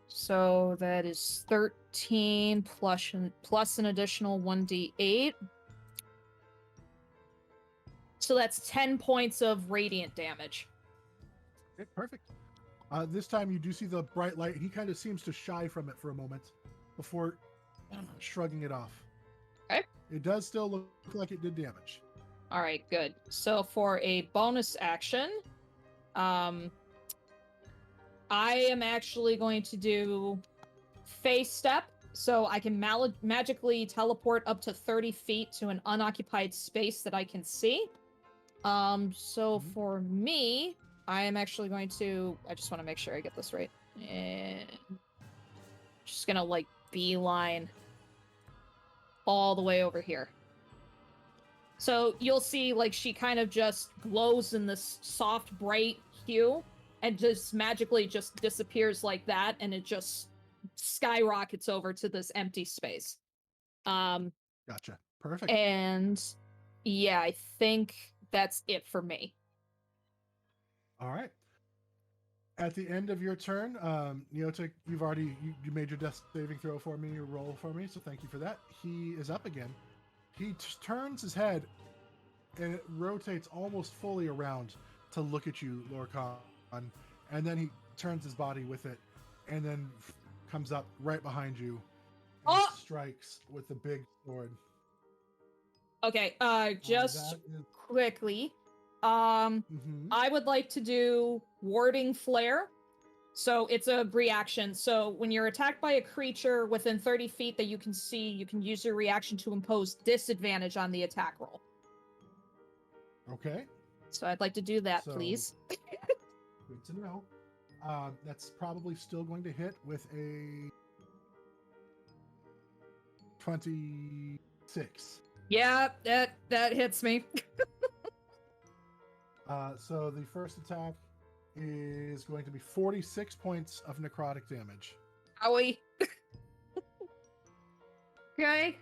So that is 13 plus an additional 1d8. So that's 10 points of radiant damage. Okay, perfect. This time you do see the bright light, and he kind of seems to shy from it for a moment before shrugging it off. Okay. It does still look like it did damage. All right, good. So for a bonus action, I am actually going to do Phase Step, so I can magically teleport up to 30 feet to an unoccupied space that I can see. For me, I am actually going to... I just want to make sure I get this right. And just gonna, like, beeline all the way over here. So you'll see, like, she kind of just glows in this soft, bright hue and just magically just disappears like that, and it just skyrockets over to this empty space. Gotcha. Perfect. And yeah, I think that's it for me. All right. At the end of your turn, Neotic, you made your death saving throw for me, your roll for me, so thank you for that. He is up again. He turns his head, and it rotates almost fully around to look at you, Lorcan, and then he turns his body with it, and then comes up right behind you and strikes with the big sword. Okay, just quickly, I would like to do Warding Flare. So it's a reaction. So when you're attacked by a creature within 30 feet that you can see, you can use your reaction to impose disadvantage on the attack roll. Okay. So I'd like to do that, please. Good to know. That's probably still going to hit with a 26. Yeah, that hits me. So the first attack is going to be 46 points of necrotic damage. Owie. Okay.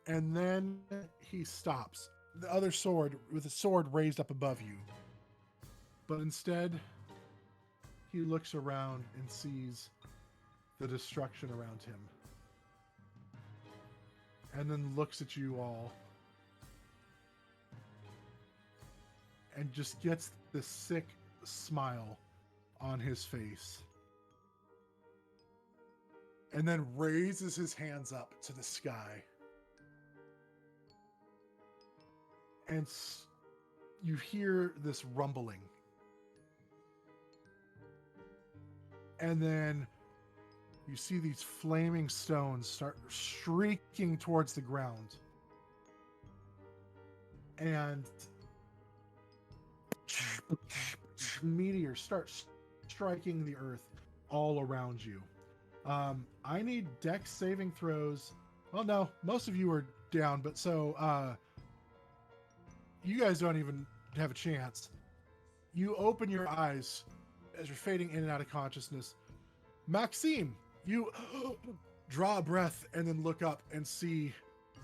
And then he stops. The other sword, with a sword raised up above you. But instead, he looks around and sees the destruction around him. And then looks at you all. And just gets this sick smile on his face. And then raises his hands up to the sky. And you hear this rumbling. And then you see these flaming stones start shrieking towards the ground. And meteors start striking the earth all around you. I need dex saving throws. Well, no, most of you are down, but so you guys don't even have a chance. You open your eyes as you're fading in and out of consciousness. Maxime, you draw a breath and then look up and see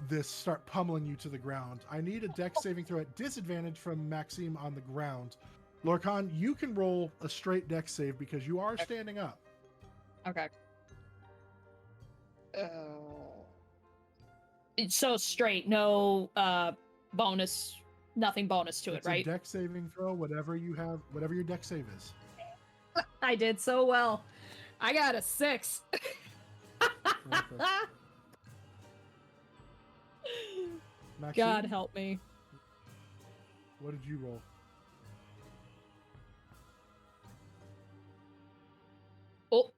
this start pummeling you to the ground. I need a dex saving throw at disadvantage from Maxime on the ground. Lorcan, you can roll a straight dex save because you are standing up. So straight, no bonus, nothing bonus to It's it, right? a deck saving throw, whatever you have, whatever your deck save is. I did so well. I got a 6. Perfect. Maxine, God help me. what did you roll? Oh,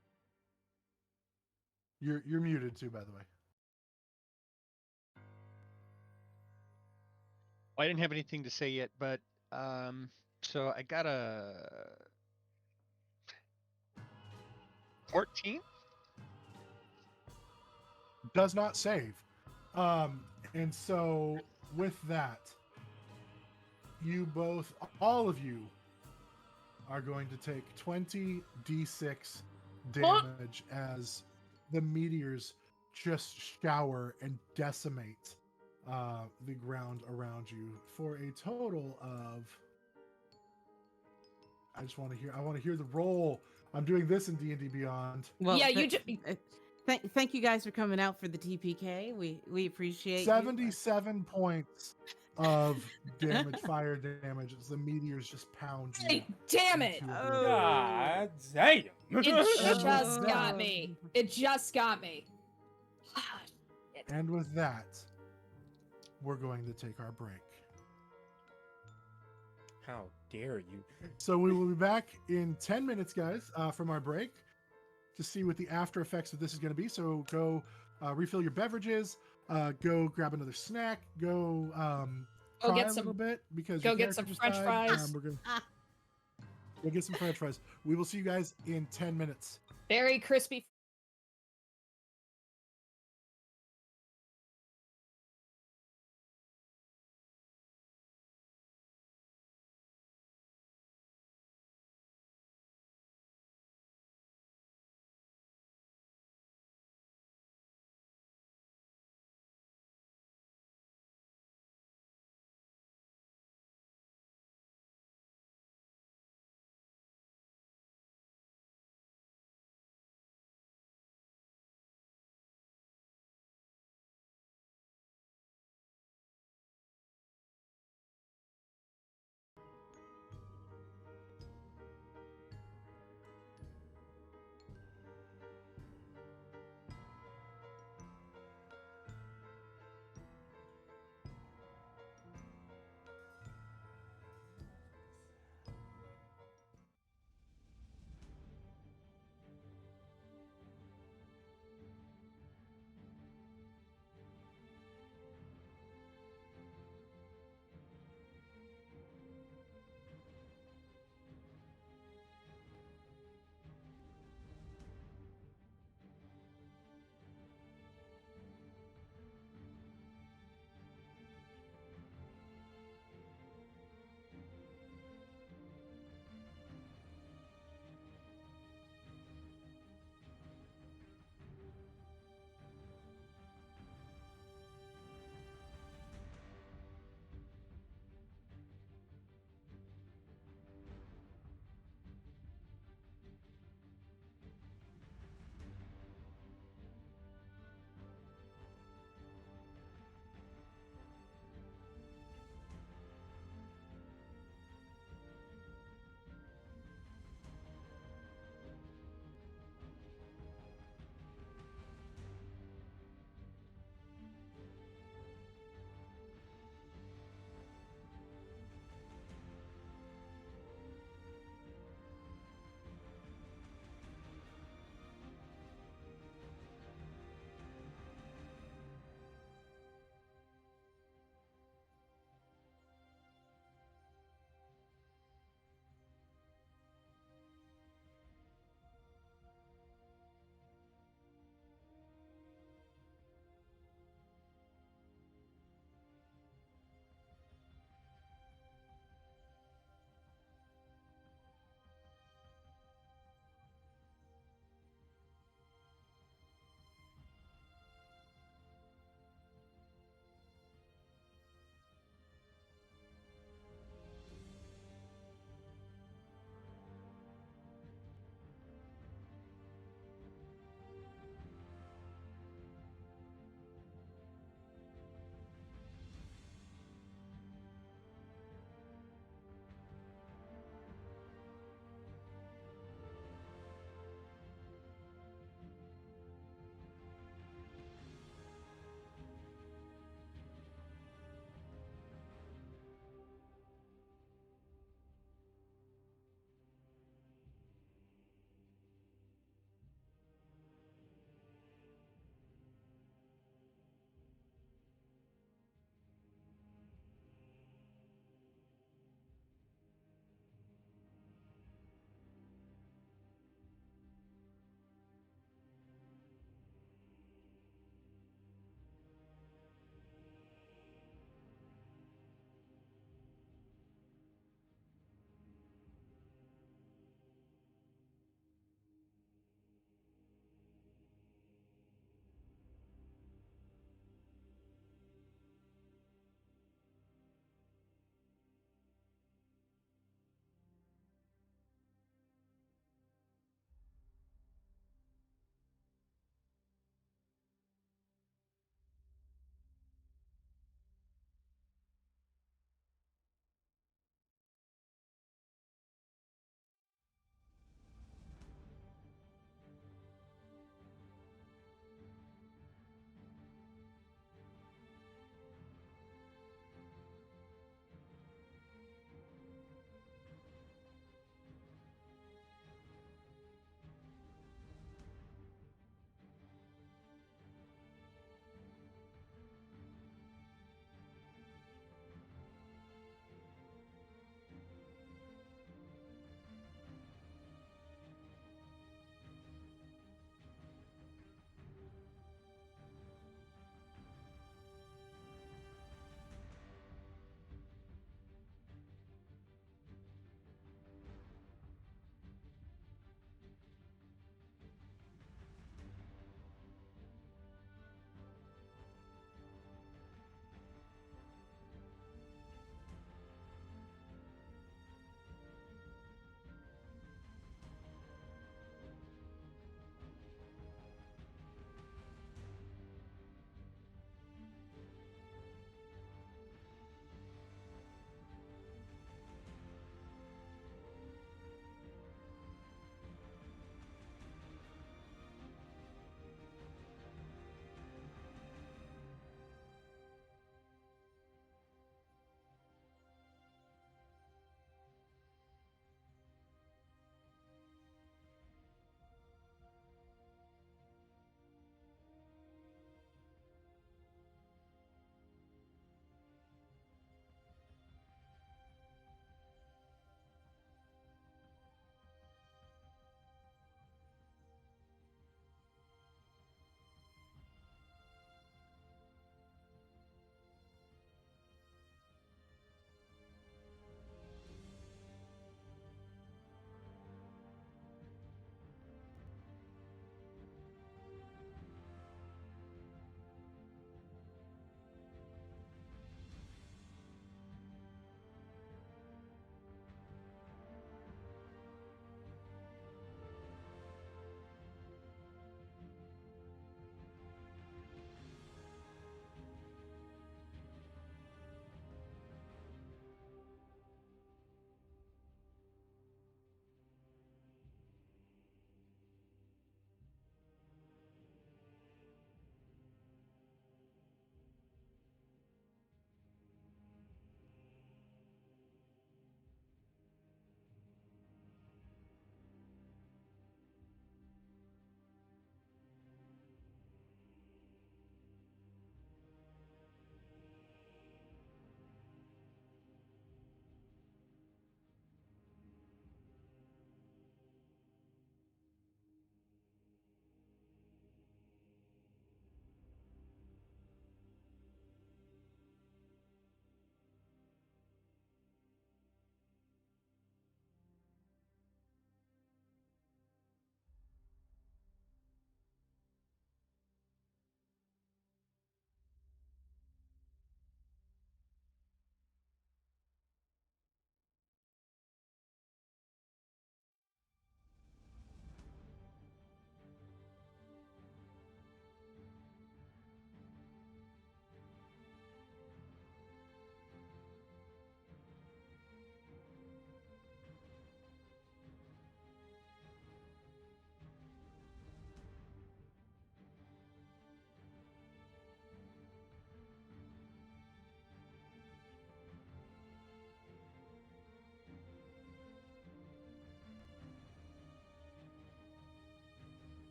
You're muted too, by the way. I didn't have anything to say yet, but so I got a 14. Does not save. And so with that, you both, all of you, are going to take 20 d6 damage as the meteors just shower and decimate the ground around you for a total of. I want to hear the roll. I'm doing this in D&D Beyond. Well, yeah, you just. thank you guys for coming out for the TPK. We appreciate 77 points of damage, fire damage, as the meteors just pound you. Hey, damn it! into Oh. oblivion. God damn. It just Oh. got me. It just got me. And with that, we're going to take our break. How dare you? So we will be back in 10 minutes, guys, from our break to see what the after effects of this is going to be. So go refill your beverages, go grab another snack, go Go cry get a some- little bit because go your get character some just French died. fries. We're gonna go get some French fries. We will see you guys in 10 minutes. Very crispy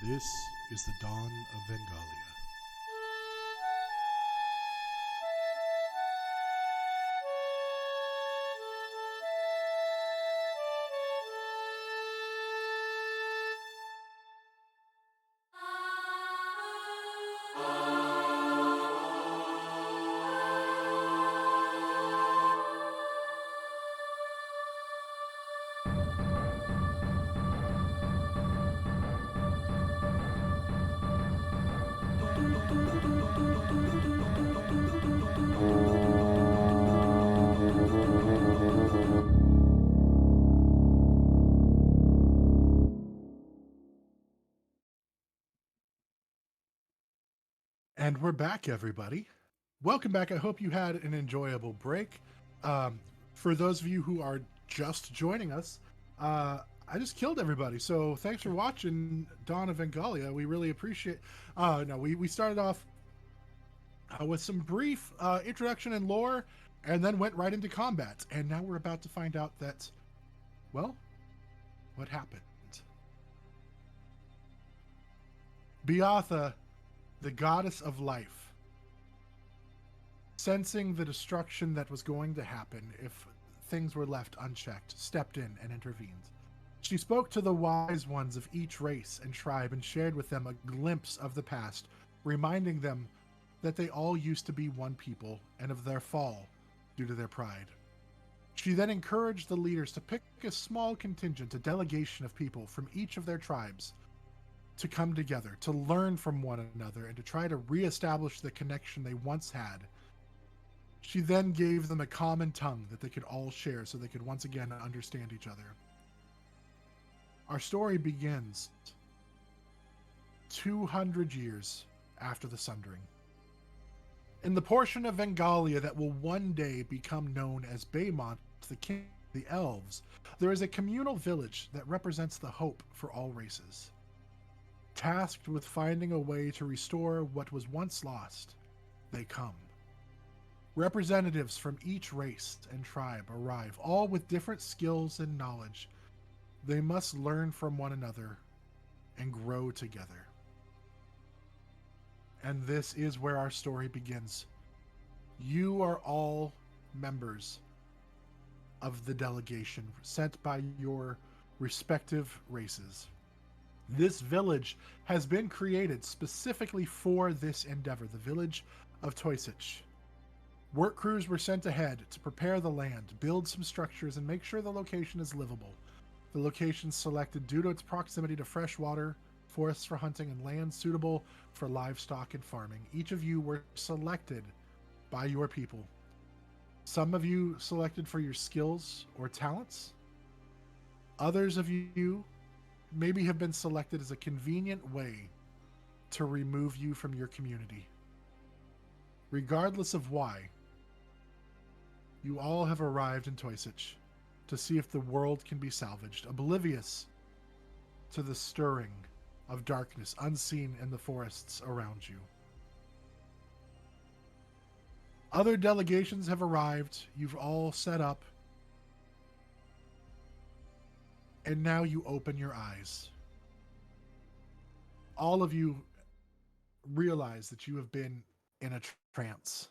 This is the dawn of Vengalia. And we're back, everybody. Welcome back. I hope you had an enjoyable break. For those of you who are just joining us, I just killed everybody. So thanks for watching Dawn of Vengalia. We really appreciate. We started off with some brief introduction and lore, and then went right into combat. And now we're about to find out that, well, what happened? Beatha, the goddess of life, sensing the destruction that was going to happen if things were left unchecked, stepped in and intervened. She spoke to the wise ones of each race and tribe and shared with them a glimpse of the past, reminding them that they all used to be one people and of their fall due to their pride. She then encouraged the leaders to pick a small contingent, a delegation of people from each of their tribes, to come together, to learn from one another, and to try to reestablish the connection they once had. She then gave them a common tongue that they could all share so they could once again understand each other. Our story begins 200 years after the Sundering. In the portion of Vengalia that will one day become known as Baymont, the king of the elves, there is a communal village that represents the hope for all races. Tasked with finding a way to restore what was once lost, they come. Representatives from each race and tribe arrive, all with different skills and knowledge. They must learn from one another and grow together. And this is where our story begins. You are all members of the delegation sent by your respective races. This village has been created specifically for this endeavor, the village of Toysich. Work crews were sent ahead to prepare the land, build some structures, and make sure the location is livable. The location selected due to its proximity to fresh water, forests for hunting, and land suitable for livestock and farming. Each of you were selected by your people. Some of you selected for your skills or talents. Others of you maybe have been selected as a convenient way to remove you from your community. Regardless of why, you all have arrived in Toysich to see if the world can be salvaged, oblivious to the stirring of darkness unseen in the forests around you. Other delegations have arrived. You've all set up. And now you open your eyes. All of you realize that you have been in a trance.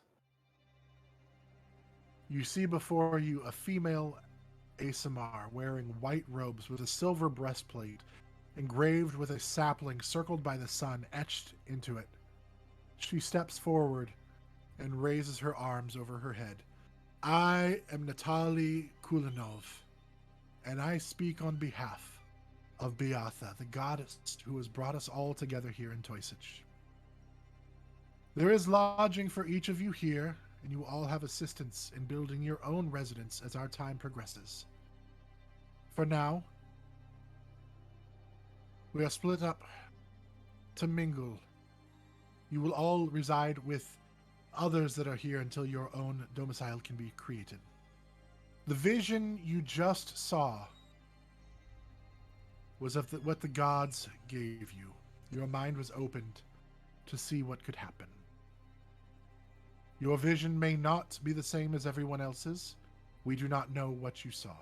You see before you a female Asamar wearing white robes with a silver breastplate engraved with a sapling circled by the sun etched into it. She steps forward and raises her arms over her head. I am Natalie Kulinov, and I speak on behalf of Beatha, the goddess who has brought us all together here in Toysich. There is lodging for each of you here, and you all have assistance in building your own residence as our time progresses. For now, we are split up to mingle. You will all reside with others that are here until your own domicile can be created. The vision you just saw was of what the gods gave you. Your mind was opened to see what could happen. Your vision may not be the same as everyone else's. We do not know what you saw.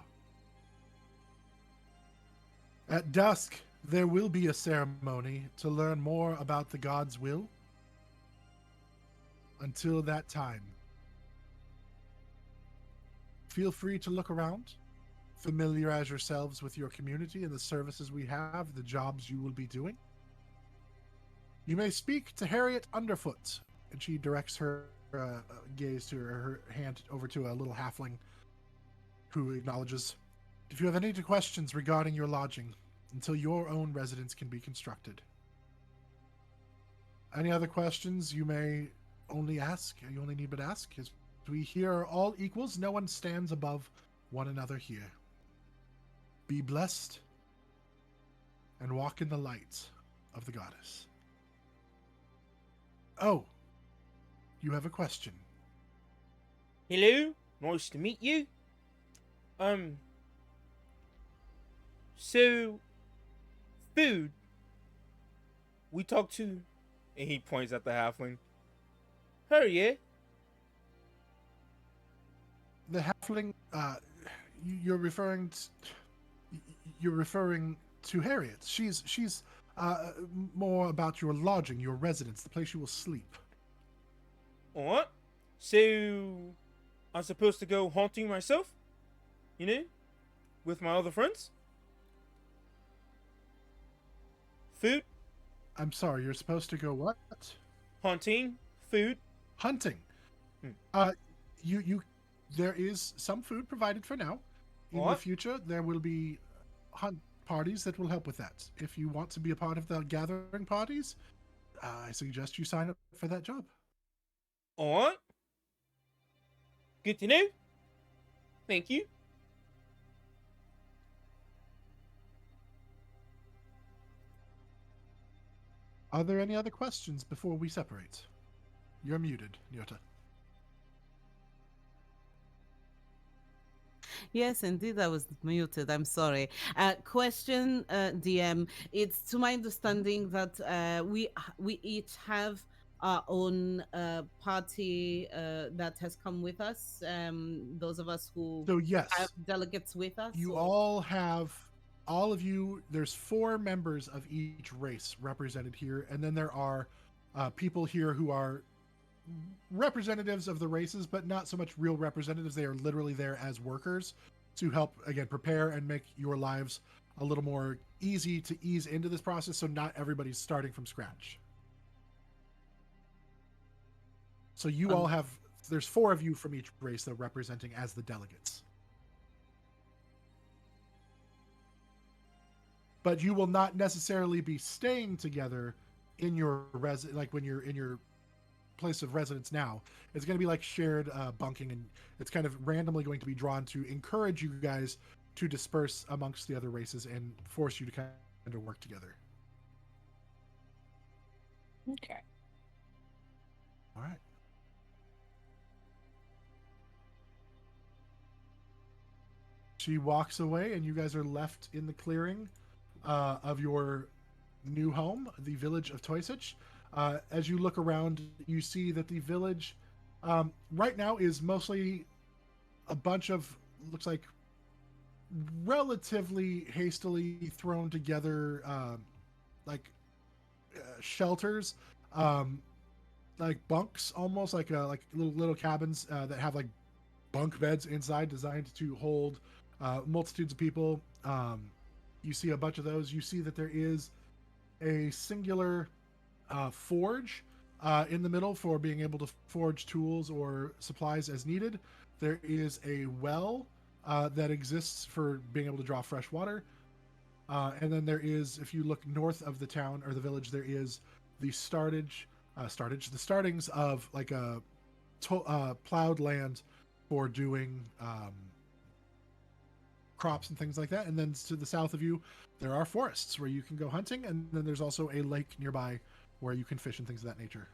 At dusk, There will be a ceremony to learn more about the god's will. Until that time, feel free to look around, familiarize yourselves with your community and the services we have, the jobs you will be doing. You may speak to Harriet Underfoot, and she directs her gaze to her hand over to a little halfling who acknowledges. If you have any questions regarding your lodging, until your own residence can be constructed. Any other questions you may only ask, you only need but ask, as we here are all equals, no one stands above one another here. Be blessed and walk in the light of the goddess. Oh, you have a question. Hello, nice to meet you. So, food. We talked to, and he points at the halfling. Her, yeah? The halfling, you're referring to Harriet. She's more about your lodging, your residence, the place you will sleep. Alright. So, I'm supposed to go haunting myself? You know? With my other friends? Food? I'm sorry, you're supposed to go what? Haunting? Food? Hunting. Hmm. There is some food provided for now. In the What? future, there will be hunt parties that will help with that. If you want to be a part of the gathering parties, I suggest you sign up for that job. Alright. Good to know. Thank you. Are there any other questions before we separate? You're muted, Nyota. Yes, indeed, I was muted. I'm sorry. Question, DM. It's to my understanding that we each have our own party that has come with us. Those of us who So yes, have delegates with us. you or- all of you, there's 4 members of each race represented here, and then there are people here who are representatives of the races, but not so much real representatives. They are literally there as workers to help, again, prepare and make your lives a little more easy to ease into this process, so not everybody's starting from scratch. So you all have, there's 4 of you from each race that are representing as the delegates. But you will not necessarily be staying together in your like when you're in your place of residence now. It's going to be like shared bunking, and it's kind of randomly going to be drawn to encourage you guys to disperse amongst the other races and force you to kind of work together. Okay. All right. She walks away, and you guys are left in the clearing of your new home, the village of Toysich. As you look around, you see that the village right now is mostly a bunch of, looks like, relatively hastily thrown together shelters, like bunks, almost like little cabins that have like bunk beds inside, designed to hold multitudes of people. You see a bunch of those. You see that there is a singular forge in the middle for being able to forge tools or supplies as needed. There is a well that exists for being able to draw fresh water. And then there is, if you look north of the town or the village, there is the the startings of like a plowed land for doing crops and things like that. And then to the south of you, there are forests where you can go hunting, and then there's also a lake nearby where you can fish and things of that nature.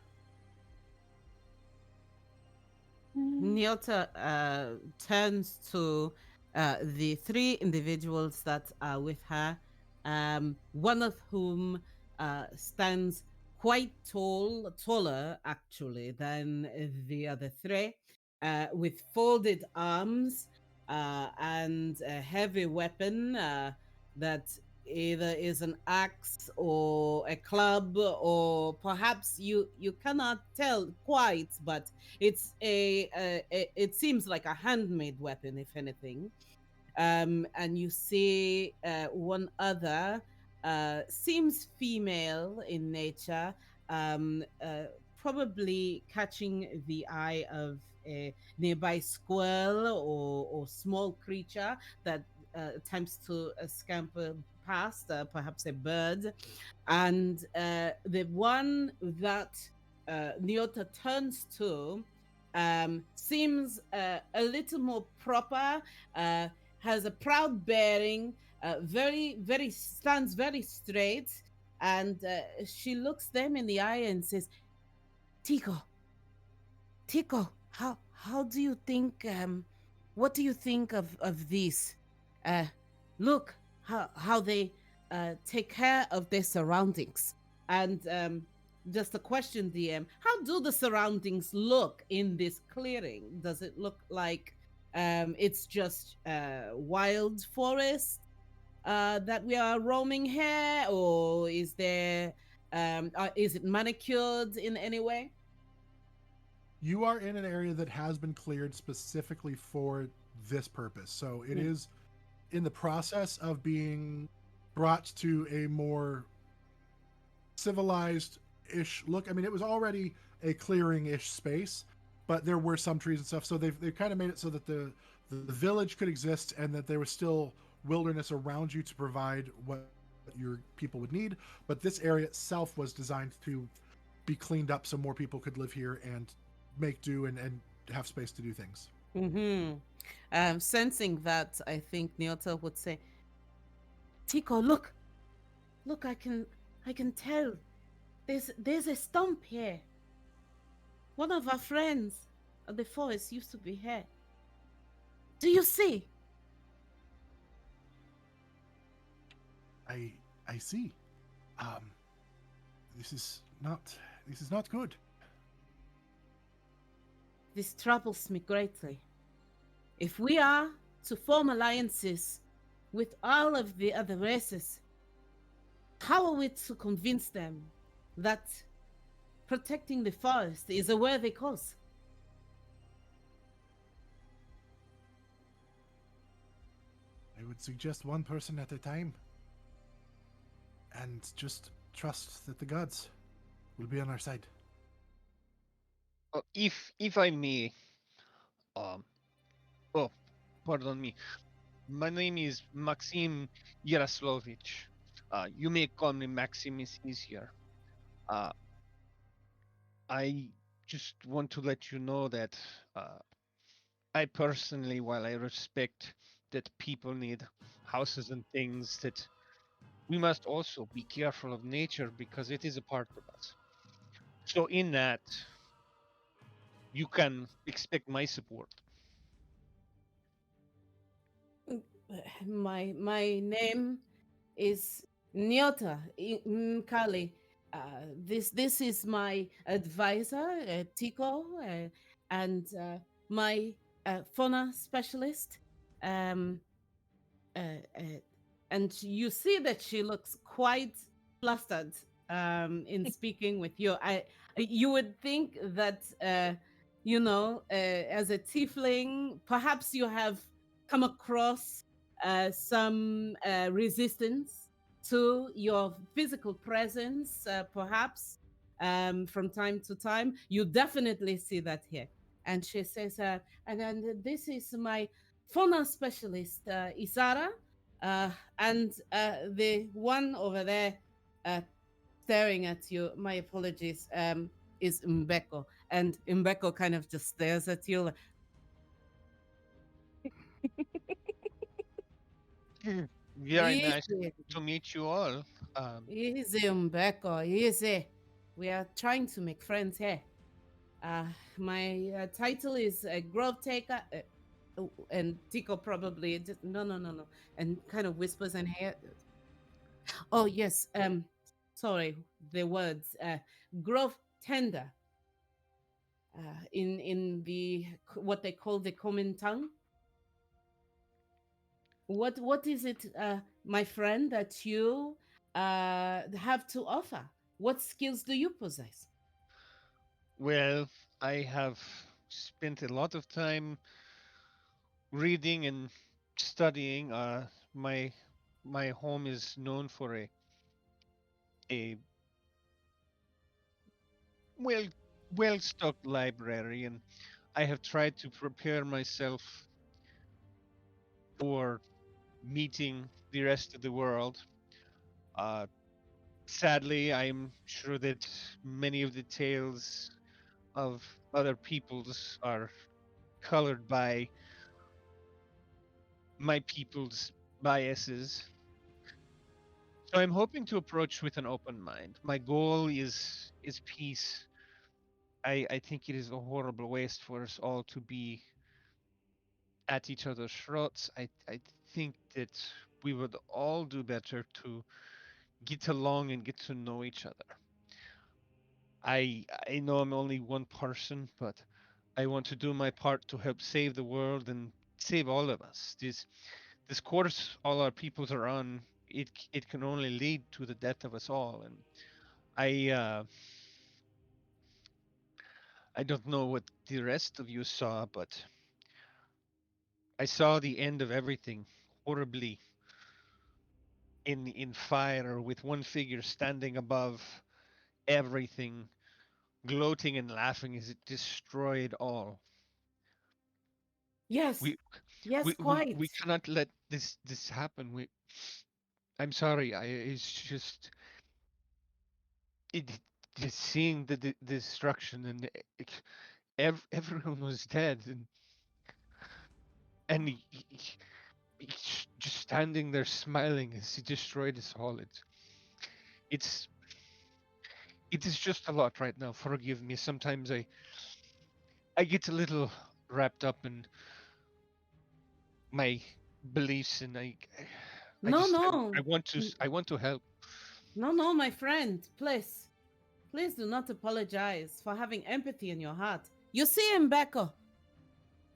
Nyota turns to the 3 individuals that are with her, one of whom stands quite taller actually than the other 3, with folded arms and a heavy weapon that either is an axe or a club, or perhaps you cannot tell quite, but it's it seems like a handmade weapon, if anything. And you see one other, seems female in nature, probably catching the eye of a nearby squirrel or small creature that attempts to scamper past, perhaps a bird. And the one that Nyota turns to seems a little more proper, uh, has a proud bearing, very stands very straight, and she looks them in the eye and says, "Tico, Tico, how do you think? What do you think of these? Uh, Look how they take care of their surroundings." And just a question, DM: how do the surroundings look in this clearing? Does it look like it's just wild forest that we are roaming here, or is it manicured in any way? You are in an area that has been cleared specifically for this purpose. So it Mm. is in the process of being brought to a more civilized ish look. I mean, it was already a clearing ish space, but there were some trees and stuff. So they've kind of made it so that the village could exist and that there was still wilderness around you to provide what your people would need. But this area itself was designed to be cleaned up so more people could live here and make do and have space to do things. Mm-hmm. Sensing that, I think Nyota would say, "Tico, look, I can tell. There's a stump here. One of our friends of the forest used to be here. Do you see?" I I see. Um, this is not this is not good. This troubles me greatly. If we are to form alliances with all of the other races, how are we to convince them that protecting the forest is a worthy cause? I would suggest one person at a time, and just trust that the gods will be on our side. If I may, um, oh, pardon me. My name is Maxim Yaroslavich. You may call me Maxim, is easier. Uh, I just want to let you know that uh, I personally, while I respect that people need houses and things, that we must also be careful of nature because it is a part of us. So, in that, you can expect my support. My name is Nyota Kali. This is my advisor, Tico, and my fauna specialist. Um, uh, and you see that she looks quite flustered in speaking with you. You would think that as a tiefling, perhaps you have come across some resistance to your physical presence, perhaps from time to time. You definitely see that here. And she says, and then this is my fauna specialist, Isara, and the one over there uh, staring at you, my apologies, is Mbeko. And Mbeko kind of just stares at you. Very nice Easy, to meet you all. Um, easy, Mbeko, easy. We are trying to make friends here. My title is Grove Taker. And Tico probably just, no, and kind of whispers in here. Oh yes, sorry, the words growth tender in the what they call the common tongue. What is it my friend, that you have to offer? What skills do you possess? Well, I have spent a lot of time reading and studying. My my home is known for a well well stocked library, and I have tried to prepare myself for meeting the rest of the world. Uh, Sadly, I'm sure that many of the tales of other peoples are colored by my people's biases. So I'm hoping to approach with an open mind. My goal is peace. I think it is a horrible waste for us all to be at each other's throats. I think that we would all do better to get along and get to know each other. I know I'm only one person, but I want to do my part to help save the world and save all of us. This course all our peoples are on, it can only lead to the death of us all. And I uh, I don't know what the rest of you saw, but I saw the end of everything horribly in fire with one figure standing above everything, gloating and laughing as it destroyed all. Yes, We yes, we quite. cannot let this happen. I'm sorry. It's just it just seeing the destruction and everyone was dead and he's just standing there smiling as he destroyed us all. It's it is just a lot right now. Forgive me. Sometimes I get a little wrapped up in my beliefs, and I No, just no, I want to N- I want to help. no, no, my friend. Please, please do not apologize for having empathy in your heart. You see, Mbeko,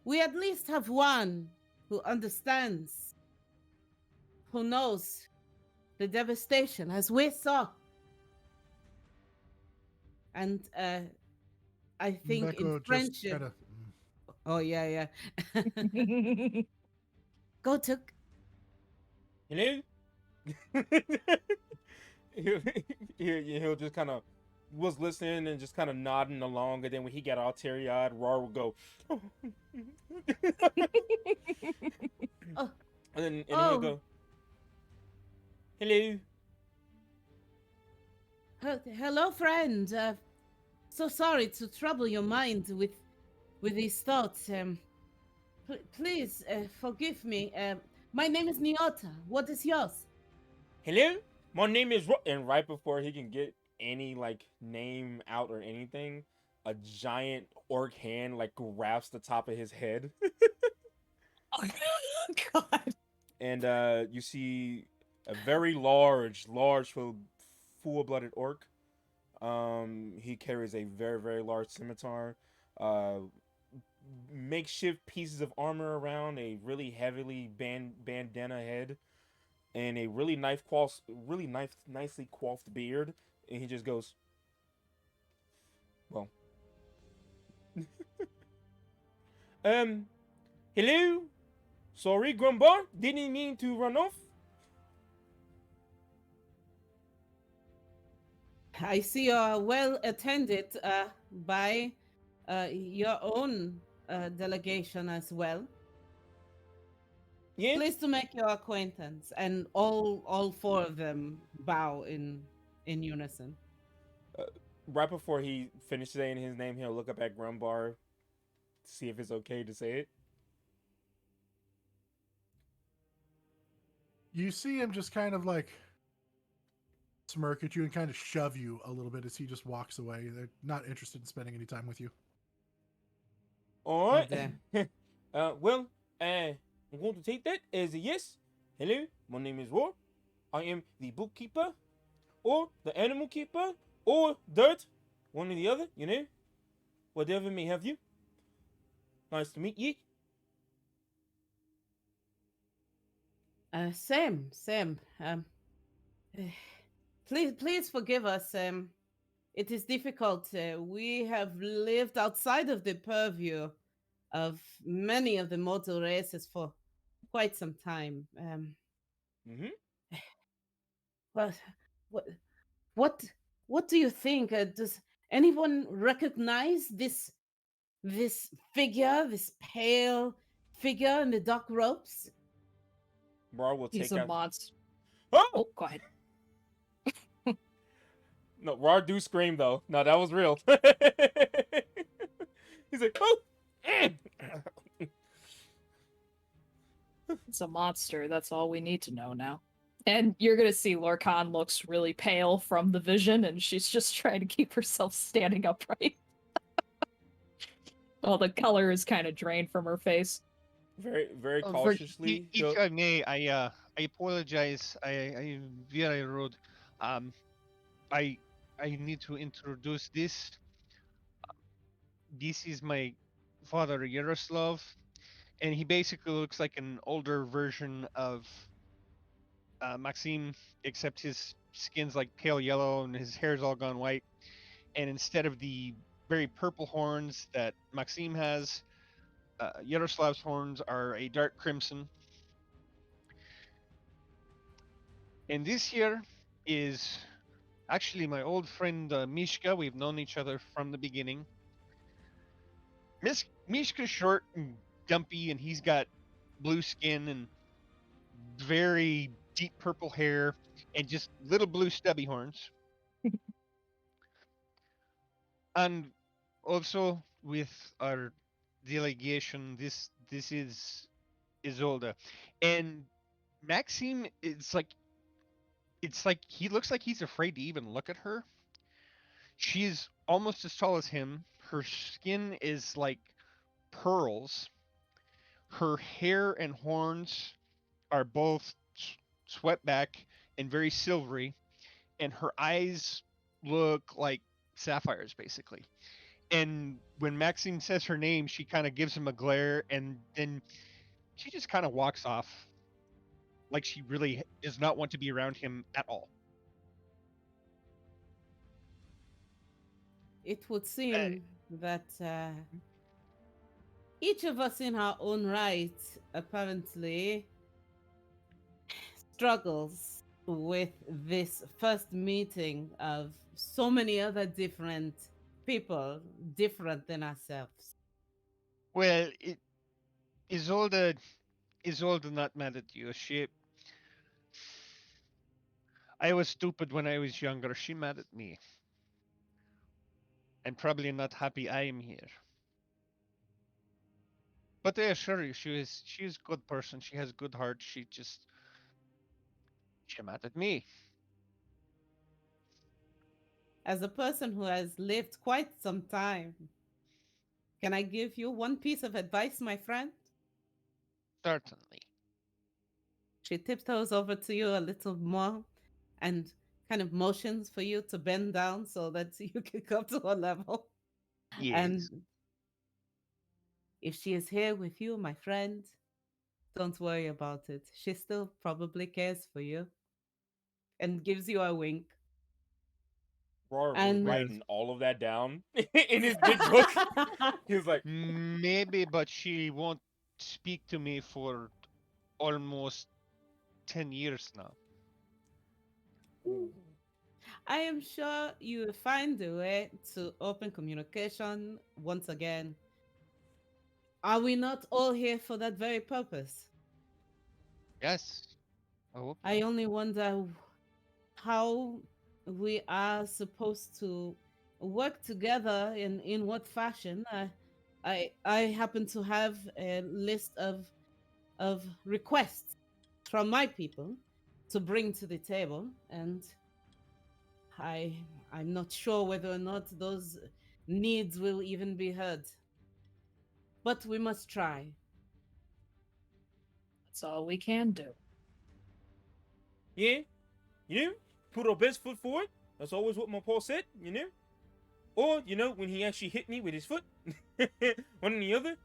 we at least have one who understands, who knows the devastation as we saw. And I think in Mbeko just friendship. kind of. Oh, yeah, yeah. Go, Took. Hello. he'll, he'll just kind of was listening and just kind of nodding along, and then when he got all teary-eyed, Roar would go, oh. Oh, And then he'll oh, go, hello. hello, friend. So sorry to trouble your mind with these thoughts. Please forgive me. My name is Niota. What is yours? Hello, my name is Roar. And right before he can get any like name out or anything, a giant orc hand like grabs the top of his head. Oh, God. And you see a very large, full-blooded orc. He carries a very, very large scimitar, uh, makeshift pieces of armor around a really heavily bandana head, and a nicely coiffed beard. And he just goes, "Well, um, hello, sorry, Grumbar, didn't mean to run off." I see you're well attended by your own delegation as well. Yeah. Pleased to make your acquaintance. And all four of them bow in unison. Uh, right before he finishes saying his name, he'll look up at Grumbar to see if it's okay to say it. You see him just kind of like smirk at you and kind of shove you a little bit as he just walks away. They're not interested in spending any time with you. All Oh, right. damn. Well, I'm going to take that as a yes. Hello, my name is Roar. I am the bookkeeper, or the animal keeper, or dirt, one or the other. Whatever may have you. Nice to meet you. Same. Eh, please forgive us. It is difficult. We have lived outside of the purview of many of the mortal races for quite some time. Mm-hmm. Well, what, what, what do you think? Does anyone recognize this figure, this pale figure in the dark robes? Rar will He's take a out. monster. Oh Oh, go ahead. no, Rar do scream though. No, that was real. He's like, oh. It's a monster. That's all we need to know now. And you're gonna see Lorcan looks really pale from the vision, and she's just trying to keep herself standing upright. Well, the color is kind of drained from her face. Very, very Oh, cautiously. if I may, I apologize. I'm very rude. Um, I I need to introduce this. This is my father, Yaroslav, and he basically looks like an older version of Maxime, except his skin's like pale yellow and his hair's all gone white. And instead of the very purple horns that Maxime has, Yaroslav's horns are a dark crimson. And this here is actually my old friend Mishka. We've known each other from the beginning. Mishka's short and dumpy, and he's got blue skin and very deep purple hair and just little blue stubby horns. And also with our delegation, this is Isolda, and Maxime. It's like he looks like he's afraid to even look at her. She's almost as tall as him. Her skin is like pearls. Her hair and horns are both swept back and very silvery, and her eyes look like sapphires, basically. And when Maxine says her name, she kind of gives him a glare, and then she just kind of walks off, like she really does not want to be around him at all. It would seem that each of us in our own right apparently struggles with this first meeting of so many other different people, different than ourselves. Well, Isolde Isolde not mad at you. I was stupid when I was younger. She mad at me, and probably not happy I am here. But I assure you, she is good person. She has good heart. She mad at me. As a person who has lived quite some time, can I give you one piece of advice, my friend? Certainly. She tiptoes over to you a little more and kind of motions for you to bend down so that you can come to her level. Yes. And if she is here with you, my friend, don't worry about it. She still probably cares for you and gives you a wink. Rar was And writing all of that down in his big book. He was like, Maybe, but she won't speak to me for almost 10 years now. I am sure you will find a way to open communication once again. Are we not all here for that very purpose? Yes. I hope I so. only wonder how we are supposed to work together in what fashion. I happen to have a list of requests from my people to bring to the table, and I'm not sure whether or not those needs will even be heard. But we must try. That's all we can do. yeah, put our best foot forward. That's always what my Paul said, Or, when he actually hit me with his foot, one or the other.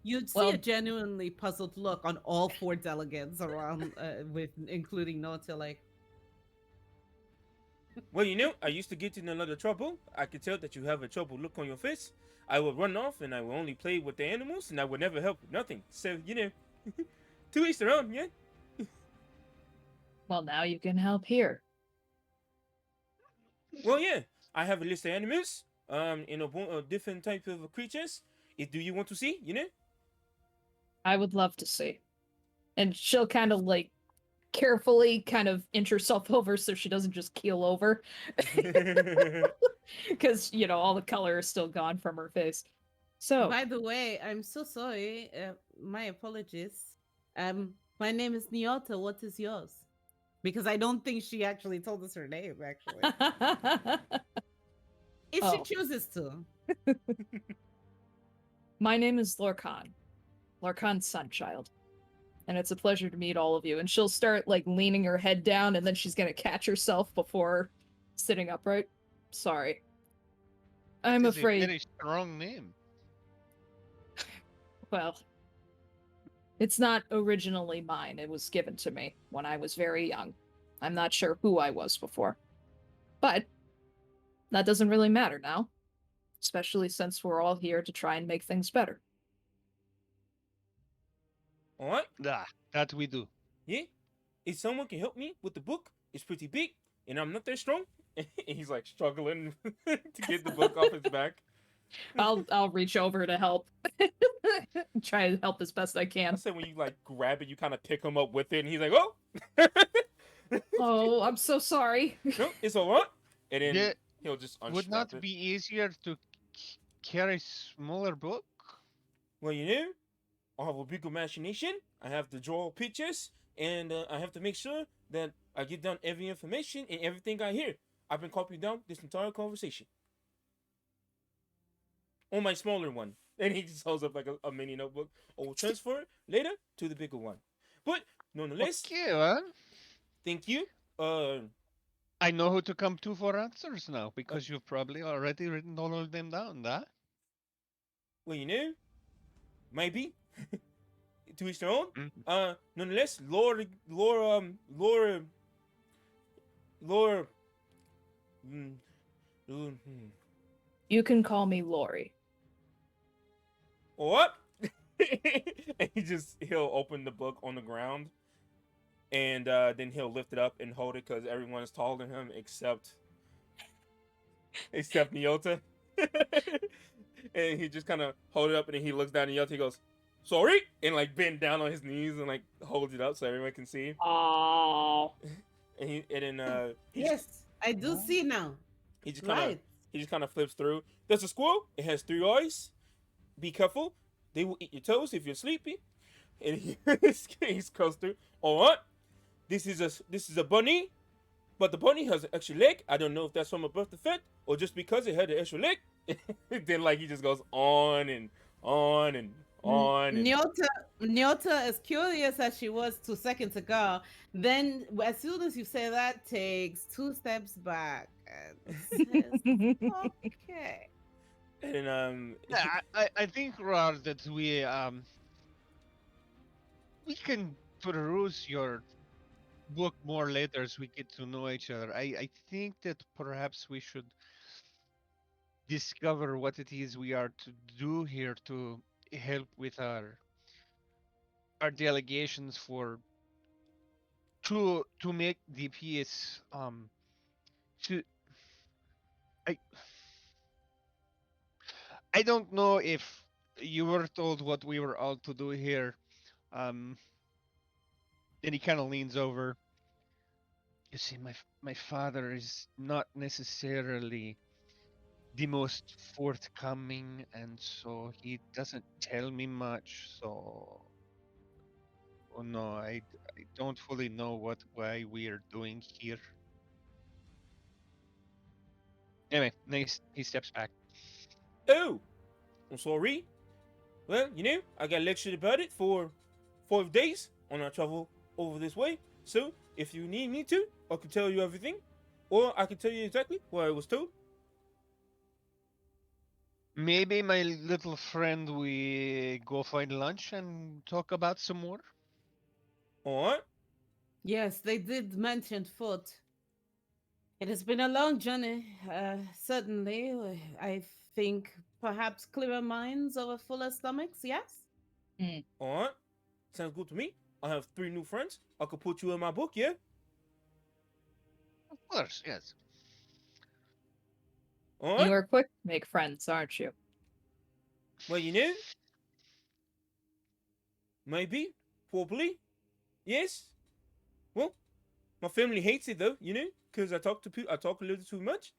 You'd see Well- a genuinely puzzled look on all four delegates around, with including Nota. Like, Well, I used to get in a lot of trouble. I could tell that you have a trouble look on your face. I would run off and I would only play with the animals and I would never help with nothing. So, to each their own, yeah? Well, now you can help here. Well, yeah. I have a list of animals, different type of creatures. Do you want to see, I would love to see. And she'll kind of like carefully kind of inch herself over so she doesn't just keel over. Because, all the color is still gone from her face. So, by the way, I'm so sorry. My apologies. My name is Nyota. What is yours? Because I don't think she actually told us her name, actually. If Oh. she chooses to. my name is Lorcan. Lorcan's Sunchild. And it's a pleasure to meet all of you. And she'll start like leaning her head down and then she's gonna catch herself before sitting upright. Sorry. I'm It's afraid. a very strong name. Well, it's not originally mine. It was given to me when I was very young. I'm not sure who I was before. But that doesn't really matter now. Especially since we're all here to try and make things better. All right? That we do. Yeah? If someone can help me with the book, it's pretty big, and I'm not that strong. And he's like struggling to get the book off his back. I'll reach over to help. Try to help as best I I can. said when you like grab it, you kind of pick him up with it, and he's like, "Oh, Oh, I'm so sorry. no, it's all right." And then Yeah, he'll just unstrap would not it. be easier to carry smaller book? Well, I have a big imagination. I have to draw pictures, and I have to make sure that I get down every information and everything I hear. I've been copying down this entire conversation on my smaller one, and he just holds up like a mini notebook. I will transfer it later to the bigger one. But nonetheless, Okay, well, thank you. I know who to come to for answers now because you've probably already written all of them down, huh? Well, maybe to each their own. Mm. Nonetheless, Laura. You can call me Lori. What? And he'll open the book on the ground, and then he'll lift it up and hold it because everyone is taller than him except Nyota. And he just kind of hold it up, and then he looks down at Nyota. He goes, "Sorry," and like bend down on his knees and like holds it up so everyone can see. Oh. And then Yes, I do see now. he just kind of Right. he just kind of flips through. There's a squirrel. It has 3 eyes. Be careful. They will eat your toes if you're sleepy. And he's goes through. All right. This is a bunny, but the bunny has an extra leg. I don't know if that's from a birth defect or just because it had an extra leg. Then like he just goes on and on and on. And Nyota, as curious as she was 2 seconds ago, then as soon as you say that, takes 2 steps back and says, "Okay." And Yeah, I think rather that we can peruse your book more later as we get to know each other. I think that perhaps we should discover what it is we are to do here to help with our delegations for to make the piece to I don't know if you were told what we were all to do here. Then he kind of leans over. You see, my father is not necessarily the most forthcoming, and so he doesn't tell me much. So, oh no, I don't fully know why we are doing here. Anyway, he steps back. oh, I'm sorry. Well, I got lectured about it for 5 days on our travel over this way. So, if you need me to, I can tell you everything. Or I can tell you exactly what I was told. Maybe my little friend, we go find lunch and talk about some more. All right. Yes, they did mention food. It has been a long journey, certainly. I think perhaps clearer minds over fuller stomachs, yes? Mm. All right. Sounds good to me. I have 3 new friends. I could put you in my book, yeah? Of course, yes. All You right. are quick to make friends, aren't you? Well, maybe, probably, yes. Well, my family hates it though, because I talk a little too much.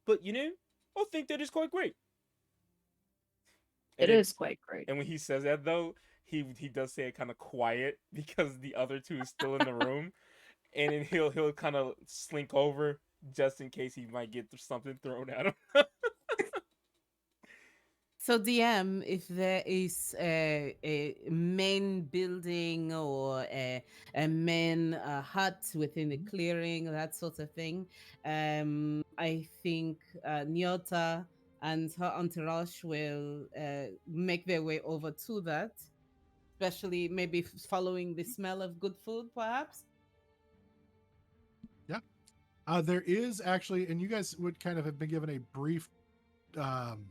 But I think that is quite great. And It then, is quite great. and when he says that though, he does say it kind of quiet because the other two is still in the room, and then he'll kind of slink over just in case he might get something thrown at him. So, DM, if there is a main building or a main hut within the clearing, that sort of thing, I think Nyota and her entourage will make their way over to that, especially maybe following the smell of good food, perhaps. Yeah. There is actually, and you guys would kind of have been given a brief um,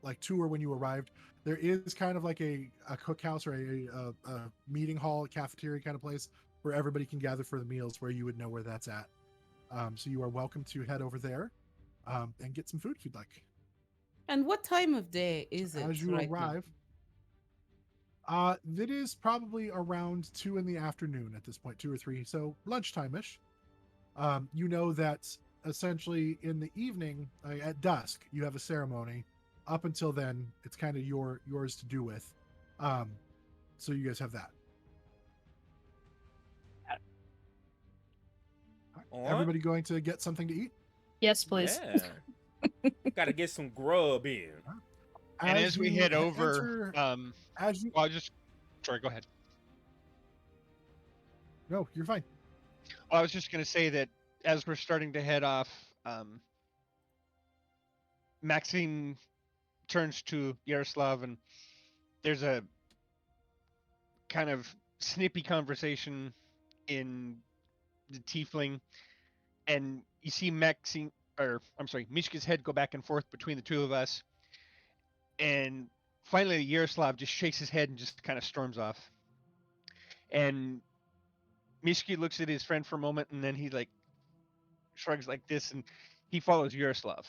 like tour when you arrived. There is kind of like a cookhouse or a meeting hall, cafeteria kind of place where everybody can gather for the meals, where you would know where that's at. So you are welcome to head over there and get some food if you'd like. And what time of day So is it as you right now? arrive, it is probably around 2 in the afternoon at this point, 2 or 3, so lunchtime ish. You know that essentially in the evening, at dusk, you have a ceremony. Up until then, it's kind of yours to do with. Um, so you guys have that. All right. All right. Everybody going to get something to eat? Yes, please. Yeah. Gotta get some grub in. And as we you head over, enter, as you well, sorry, go ahead. no, you're fine. Well, I was just going to say that as we're starting to head off, Maxine turns to Yaroslav, and there's a kind of snippy conversation in the tiefling, and you see Maxine, or I'm sorry, Mishka's head go back and forth between the two of us, and finally Yaroslav just shakes his head and just kind of storms off. And Mishka looks at his friend for a moment, and then he like shrugs like this, and he follows Yaroslav.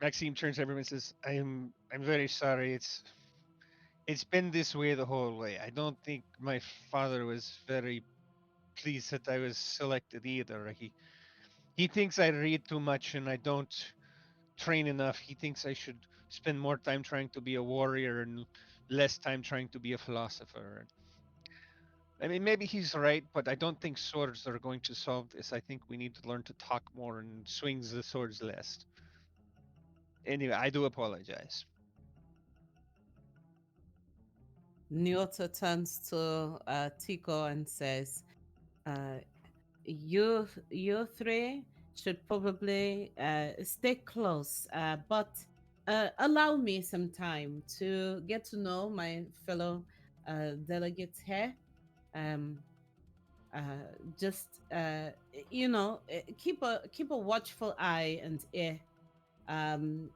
Maxime turns to everyone and says, I'm very sorry. It's been this way the whole way. I don't think my father was very pleased that I was selected either. He thinks I read too much and I don't train enough. He thinks I should spend more time trying to be a warrior and less time trying to be a philosopher. I mean, maybe he's right, but I don't think swords are going to solve this. I think we need to learn to talk more and swing the swords less. Anyway, I do apologize. Nyota turns to Tico and says, you three should probably stay close, but allow me some time to get to know my fellow delegates here. Um, uh, just keep a watchful eye and ear.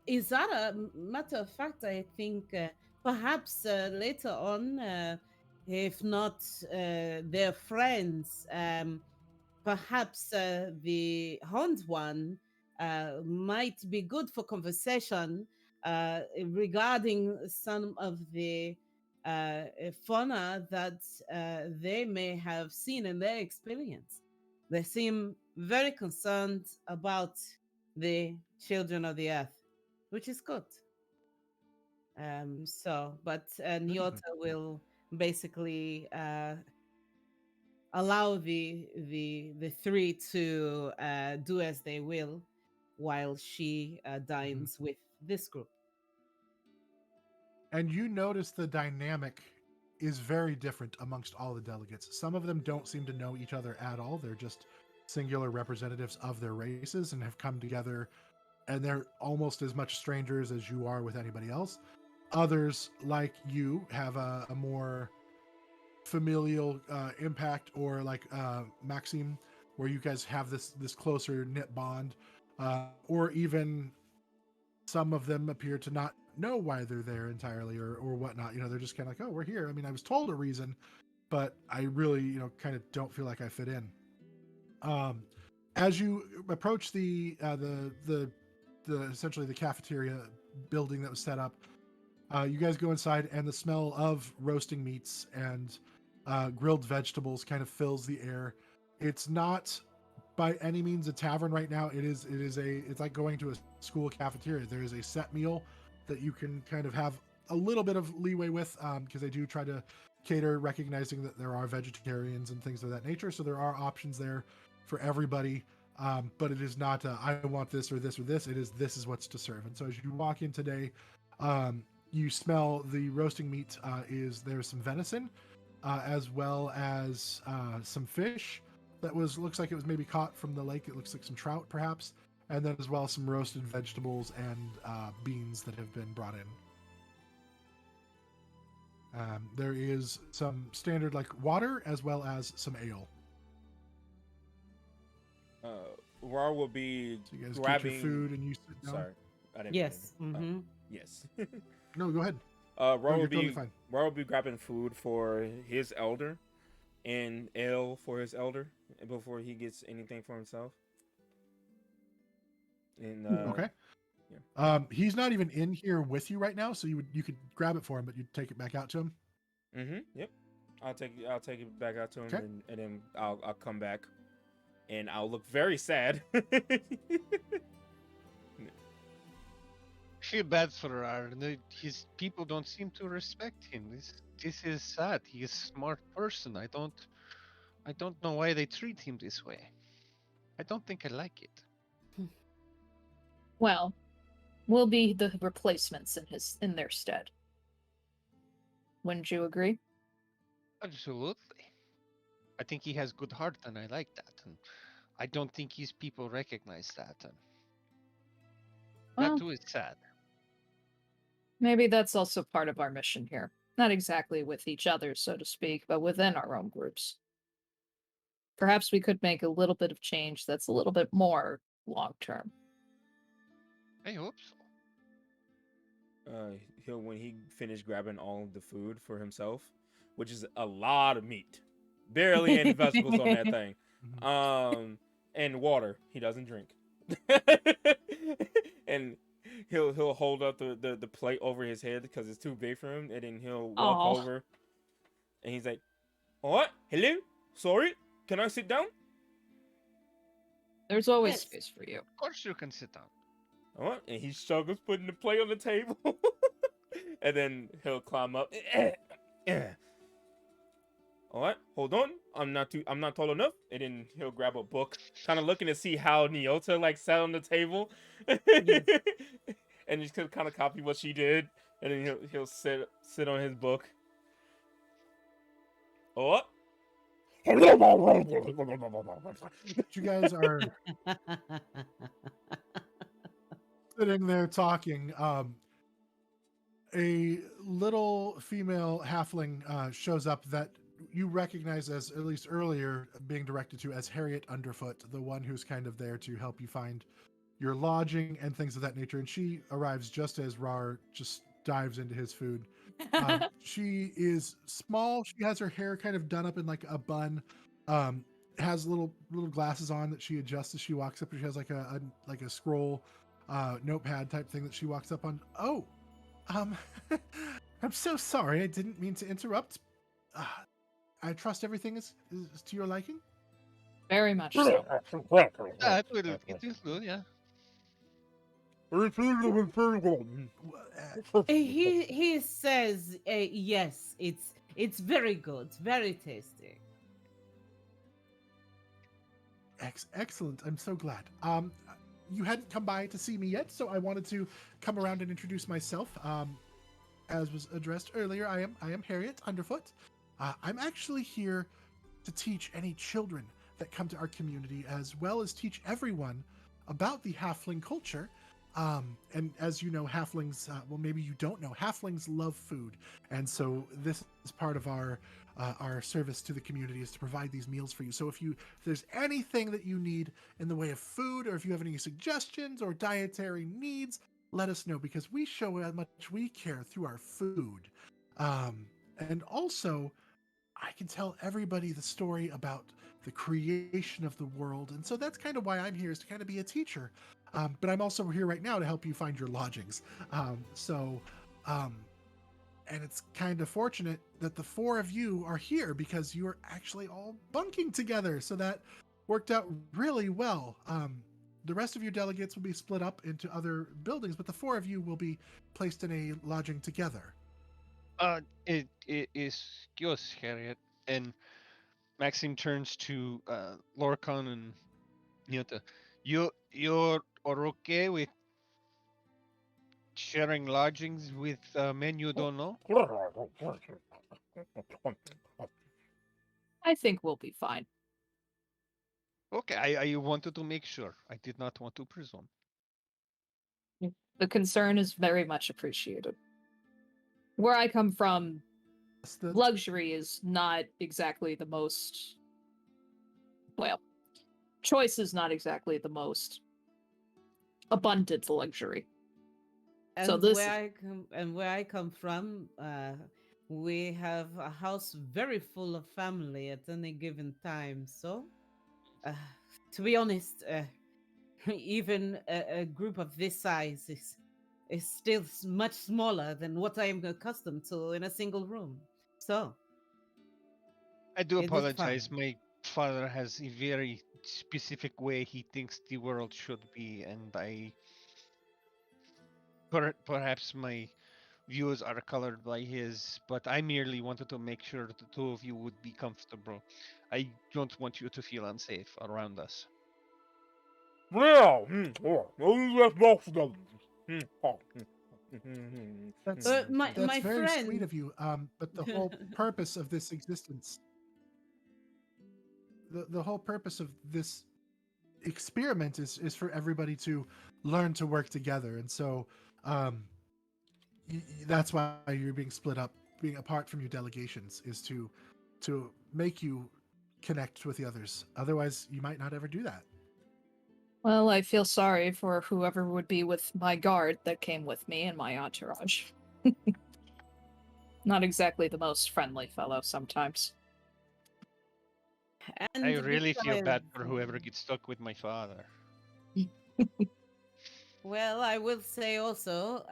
Is that a matter of fact? I think perhaps later on, if not their friends, perhaps the horned one might be good for conversation regarding some of the fauna that they may have seen in their experience. They seem very concerned about the children of the earth, which is good. But Very Nyota good. will basically allow the three to do as they will while she dines with this group. And you notice the dynamic is very different amongst all the delegates. Some of them don't seem to know each other at all. They're just singular representatives of their races and have come together, and they're almost as much strangers as you are with anybody else. Others, like you, have a more familial impact, or like Maxime, where you guys have this closer knit bond, or even some of them appear to not know why they're there entirely, or whatnot. They're just kind of like, oh, we're here. I mean, I was told a reason, but I really, kind of don't feel like I fit in. As you approach the essentially the cafeteria building that was set up, you guys go inside, and the smell of roasting meats and grilled vegetables kind of fills the air. It's not by any means a tavern right now. It's like going to a school cafeteria. There is a set meal that you can kind of have a little bit of leeway with, because they do try to cater, recognizing that there are vegetarians and things of that nature. So there are options there for everybody. But it is not I want this or this or this. This is what's to serve. And so as you walk in today, you smell the roasting meat. There's some venison, as well as some fish that looks like it was maybe caught from the lake. It looks like some trout, perhaps, and then as well some roasted vegetables and beans that have been brought in. There is some standard like water, as well as some ale. Rar will be So you guys grabbing get your food and you sit down. Sorry, I didn't. Yes. Yes. No, go ahead. Rar No, will you're be totally fine. Rar will be grabbing food for his elder, and ale for his elder before he gets anything for himself. And Okay. yeah. He's not even in here with you right now, so you could grab it for him, but you'd take it back out to him. Yep. I'll take it back out to him, Okay. and then I'll come back, and I'll look very sad. Feel bad for Rar. His people don't seem to respect him. This is sad. He is a smart person. I don't know why they treat him this way. I don't think I like it. Well, we'll be the replacements in their stead. Wouldn't you agree? Absolutely. I think he has good heart, and I like that. And I don't think his people recognize that. And Well, that too is sad. maybe that's also part of our mission here. Not exactly with each other, so to speak, but within our own groups. Perhaps we could make a little bit of change that's a little bit more long-term. I hope so. When he finished grabbing all the food for himself, which is a lot of meat, barely any vegetables on that thing, and water he doesn't drink, and he'll hold up the plate over his head because it's too big for him, and then he'll walk over, and he's like, "What? Hello? Sorry, can I sit down?" There's always Yes. space for you. Of course you can sit down. What? And he struggles putting the plate on the table, and then he'll climb up. All right, hold on. I'm not tall enough. And then he'll grab a book, kind of looking to see how Nyota like sat on the table, and just kind of copy what she did. And then he'll sit on his book. Oh. You guys are sitting there talking. A little female halfling shows up that you recognize as, at least earlier, being directed to as Harriet Underfoot, the one who's kind of there to help you find your lodging and things of that nature. And she arrives just as Rar just dives into his food. She is small. She has her hair kind of done up in like a bun. Has little glasses on that she adjusts as she walks up. She has like a scroll notepad type thing that she walks up on. Oh, I'm so sorry. I didn't mean to interrupt. I trust everything is to your liking. Very much so. It will, yeah. He says yes. It's very good, very tasty. Excellent. I'm so glad. You hadn't come by to see me yet, so I wanted to come around and introduce myself. As was addressed earlier, I am Harriet Underfoot. I'm actually here to teach any children that come to our community, as well as teach everyone about the halfling culture. And as you know, halflings, well, maybe you don't know, halflings love food. And so this is part of our service to the community, is to provide these meals for you. So if there's anything that you need in the way of food, or if you have any suggestions or dietary needs, let us know, because we show how much we care through our food. And also, I can tell everybody the story about the creation of the world. And so that's kind of why I'm here, is to kind of be a teacher. But I'm also here right now to help you find your lodgings. And it's kind of fortunate that the four of you are here, because you are actually all bunking together. So that worked out really well. The rest of your delegates will be split up into other buildings, but the four of you will be placed in a lodging together. It is yours, Harriet. And Maxim turns to Lorcan and Nyota. You're okay with sharing lodgings with men you don't know? I think we'll be fine. Okay, I wanted to make sure. I did not want to presume. The concern is very much appreciated. Where I come from, luxury is not exactly the most... Well, choice is not exactly the most abundant luxury. And So this... where I come from, we have a house very full of family at any given time. So, to be honest, even a group of this size is still much smaller than what I am accustomed to in a single room. So, I do it is apologize. fine. My father has a very specific way he thinks the world should be, and perhaps my views are colored by his, but I merely wanted to make sure the two of you would be comfortable. I don't want you to feel unsafe around us. Well, That's My that's very friend. sweet of you. But the whole purpose of this existence, the whole purpose of this experiment is for everybody to learn to work together. And so that's why you're being split up, being apart from your delegations, is to make you connect with the others. Otherwise, you might not ever do that. Well, I feel sorry for whoever would be with my guard that came with me and my entourage. Not exactly the most friendly fellow sometimes. And I really feel bad besides, for whoever gets stuck with my father. well, I will say also,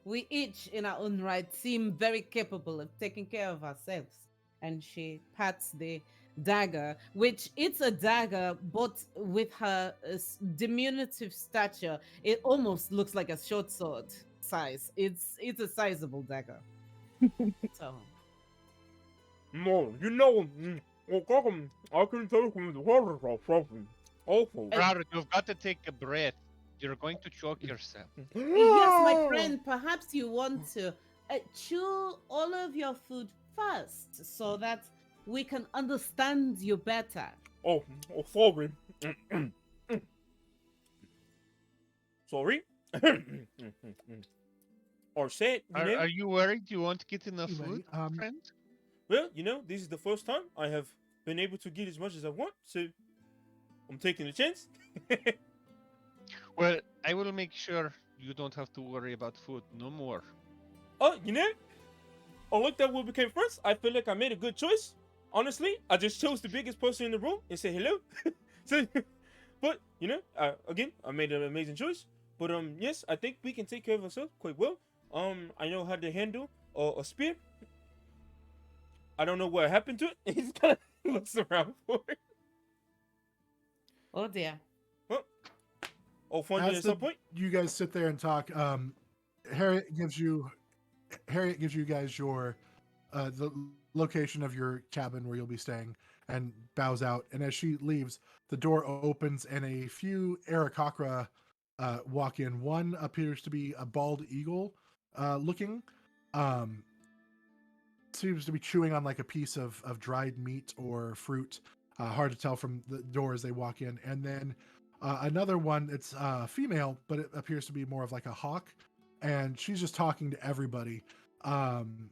we each, in our own right, seem very capable of taking care of ourselves. And she pats the dagger, which it's a dagger, but with her diminutive stature, it almost looks like a short sword size. It's a sizable dagger. So, no, you know, I can take him to water or something. Also, Robert, you've got to take a breath. You're going to choke yourself. yes, my friend, perhaps you want to chew all of your food first so that we can understand you better. Oh, sorry. Sorry. Or said, Are you worried you won't get enough Anyway, food, friend? well, this is the first time I have been able to get as much as I want, so I'm taking a chance. Well, I will make sure you don't have to worry about food no more. Oh, I looked at what became first. I feel like I made a good choice. Honestly, I just chose the biggest person in the room and said hello. So, but again, I made an amazing choice. But yes, I think we can take care of ourselves quite well. I know how to handle a spear. I don't know what happened to it. He's kind of looks around for it. Oh dear. Well, I'll find you at some point. You guys sit there and talk. Harriet gives you guys your the location of your cabin where you'll be staying, and bows out. And as she leaves, the door opens and a few Aarakocra walk in. One appears to be a bald eagle looking. Seems to be chewing on like a piece of dried meat or fruit. Hard to tell from the door as they walk in. And then another one, it's female, but it appears to be more of like a hawk. And she's just talking to everybody. And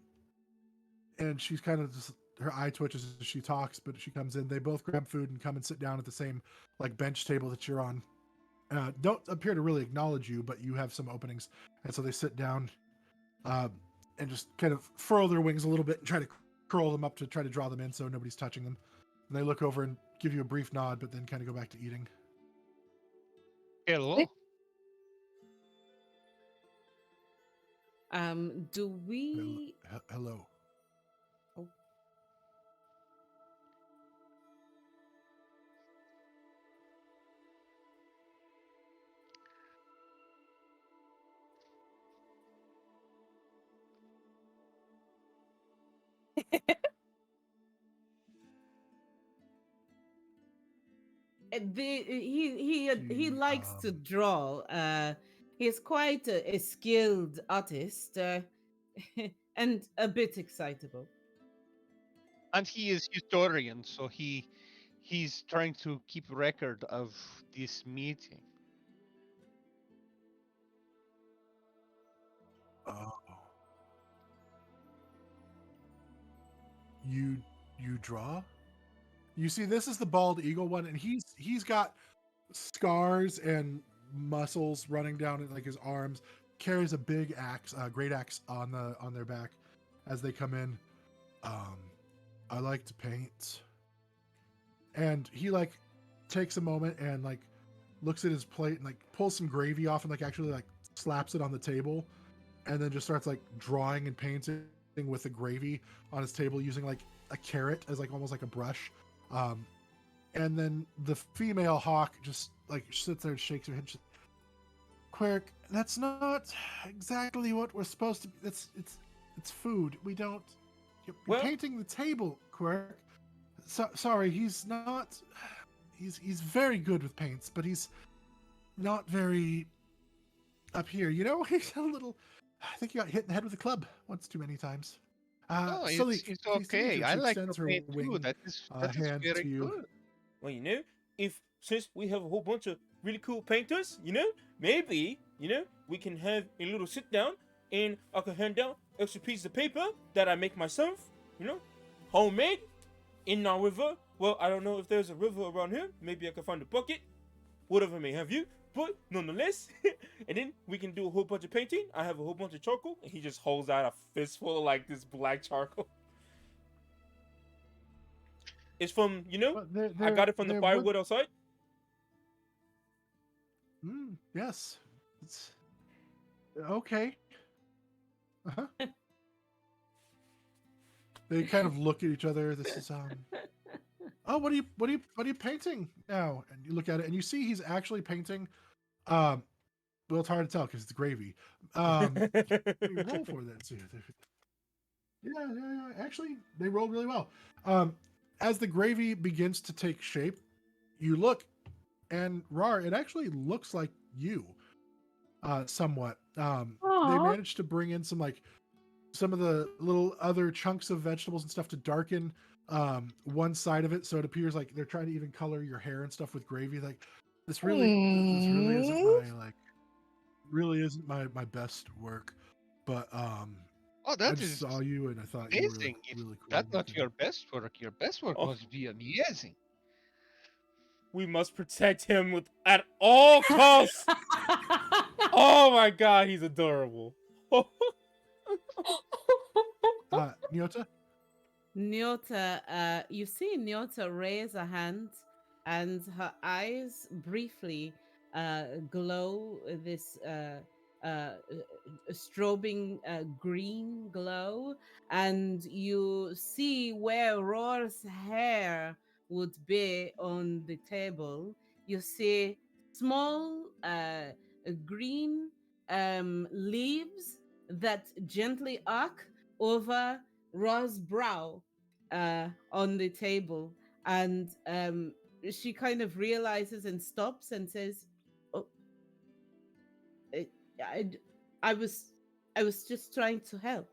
she's kind of just, her eye twitches as she talks, but she comes in. They both grab food and come and sit down at the same like bench table that you're on. Don't appear to really acknowledge you, but you have some openings. And so they sit down and just kind of furl their wings a little bit and try to curl them up to try to draw them in so nobody's touching them. And they look over and give you a brief nod, but then kind of go back to eating. Hello. Do we? Hello. Oh. He likes to draw. He's quite a skilled artist, and a bit excitable. And he is historian, so he's trying to keep record of this meeting. Oh. You draw? You see, this is the bald eagle one, and he's got scars and muscles running down like his arms. Carries a big axe, great axe on their back as they come in. I like to paint, and he like takes a moment and like looks at his plate and like pulls some gravy off and like actually like slaps it on the table, and then just starts like drawing and painting with the gravy on his table using like a carrot as like almost like a brush. And then the female hawk just like sits there and shakes her head. Quirk, that's not exactly what we're supposed to be. It's food. We don't. You're painting the table, Quirk. Sorry, he's not. He's very good with paints, but he's not very up here. You know, he's a little. I think he got hit in the head with a club once too many times. Oh, Salik, it's okay. I like to paint too. That is very good. Well, since we have a whole bunch of really cool painters, maybe, we can have a little sit down and I can hand out extra pieces of paper that I make myself, homemade in our river. Well, I don't know if there's a river around here. Maybe I can find a bucket, whatever may have you. But nonetheless, and then we can do a whole bunch of painting. I have a whole bunch of charcoal, and he just holds out a fistful of like this black charcoal. It's from, I got it from the firewood outside. Yes. It's okay. Uh-huh. They kind of look at each other. This is Oh, what are you painting now? And you look at it and you see he's actually painting. Well, it's hard to tell because it's gravy. Roll for that. Yeah. Actually, they rolled really well. As the gravy begins to take shape, you look, and Rar, it actually looks like you, somewhat. They managed to bring in some of the little other chunks of vegetables and stuff to darken one side of it, so it appears like they're trying to even color your hair and stuff with gravy. Like this really isn't my best work, but I just saw you and I thought amazing. You were really cool. That's not your best work. Your best work must be amazing. We must protect him at all costs. Oh my god, he's adorable. Nyota? Nyota, you see Nyota raise a hand and her eyes briefly glow this strobing green glow, and you see where Roar's hair would be on the table. You see small green leaves that gently arc over Roar's brow on the table, and she kind of realizes and stops and says, "Oh, I was just trying to help."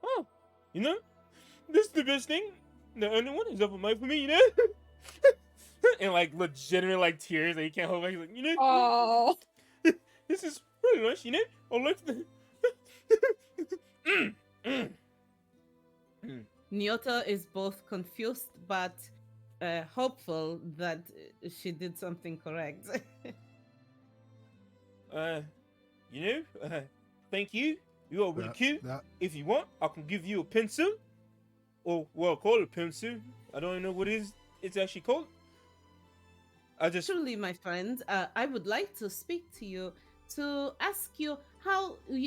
Oh, this is the best thing. the only one is open mind for me, and like legitimate like tears that he can't hold back. He's like, Oh. this is really nice, I like the. Nyota is both confused but hopeful that she did something correct. Thank you. You are really cute. That If you want, I can give you a pencil. Or, well, call it a pencil. I don't even know what it's actually called. Truly, my friend, I would like to speak to you to ask you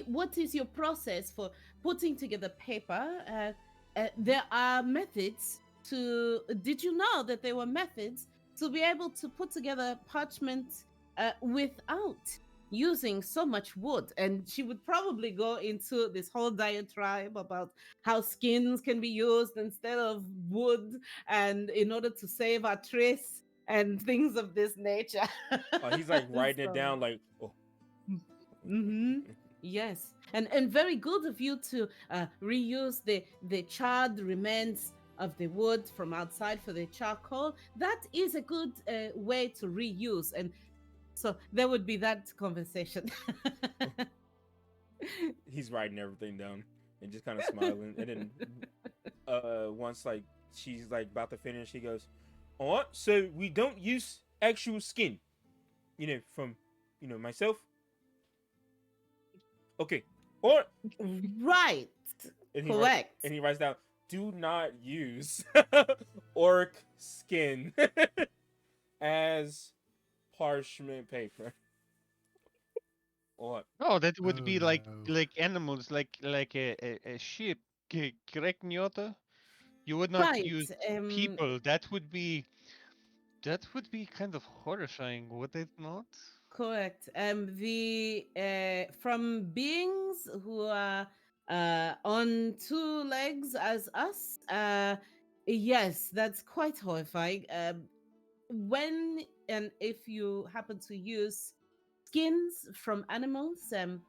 what is your process for putting together paper? There are methods did you know that there were methods to be able to put together parchment without using so much wood? And she would probably go into this whole diatribe about how skins can be used instead of wood, and in order to save our trace and things of this nature. He's like writing it down, like, oh. Yes, and very good of you to reuse the charred remains of the wood from outside for the charcoal. That is a good way to reuse, and so there would be that conversation. He's writing everything down and just kind of smiling, and then once like she's like about to finish, he goes, "All right, so we don't use actual skin, from myself. Okay, or Right. Correct. And he writes down, do not use orc skin as parchment paper. What? Oh, that would Oh, be like no. animals, like a sheep. Correct, Nyota? You would not Right. use people. That would be kind of horrifying, would it not? Correct. The from beings who are on two legs as us, yes, that's quite horrifying. When and if you happen to use skins from animals, the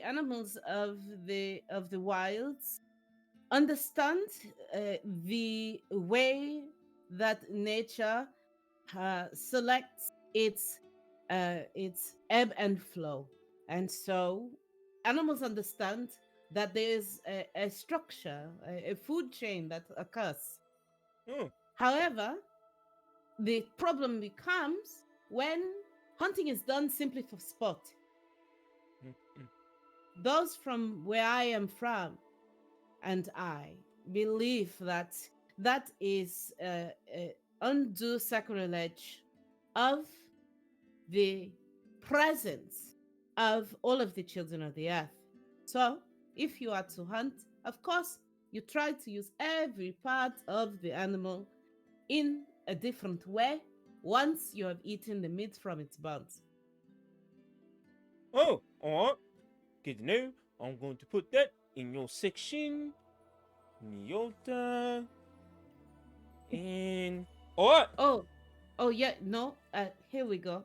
animals of the wilds understand the way that nature selects its ebb and flow, and so animals understand that there is a structure, a food chain that occurs. Oh, However, the problem becomes when hunting is done simply for sport. Those from where I am from, and I believe that that is undue sacrilege of the presence of all of the children of the earth. So, if you are to hunt, of course, you try to use every part of the animal in a different way once you have eaten the meat from its bones. oh, all right. Good to know. I'm going to put that in your section, Nyota, and all right. Oh yeah, no. Here we go.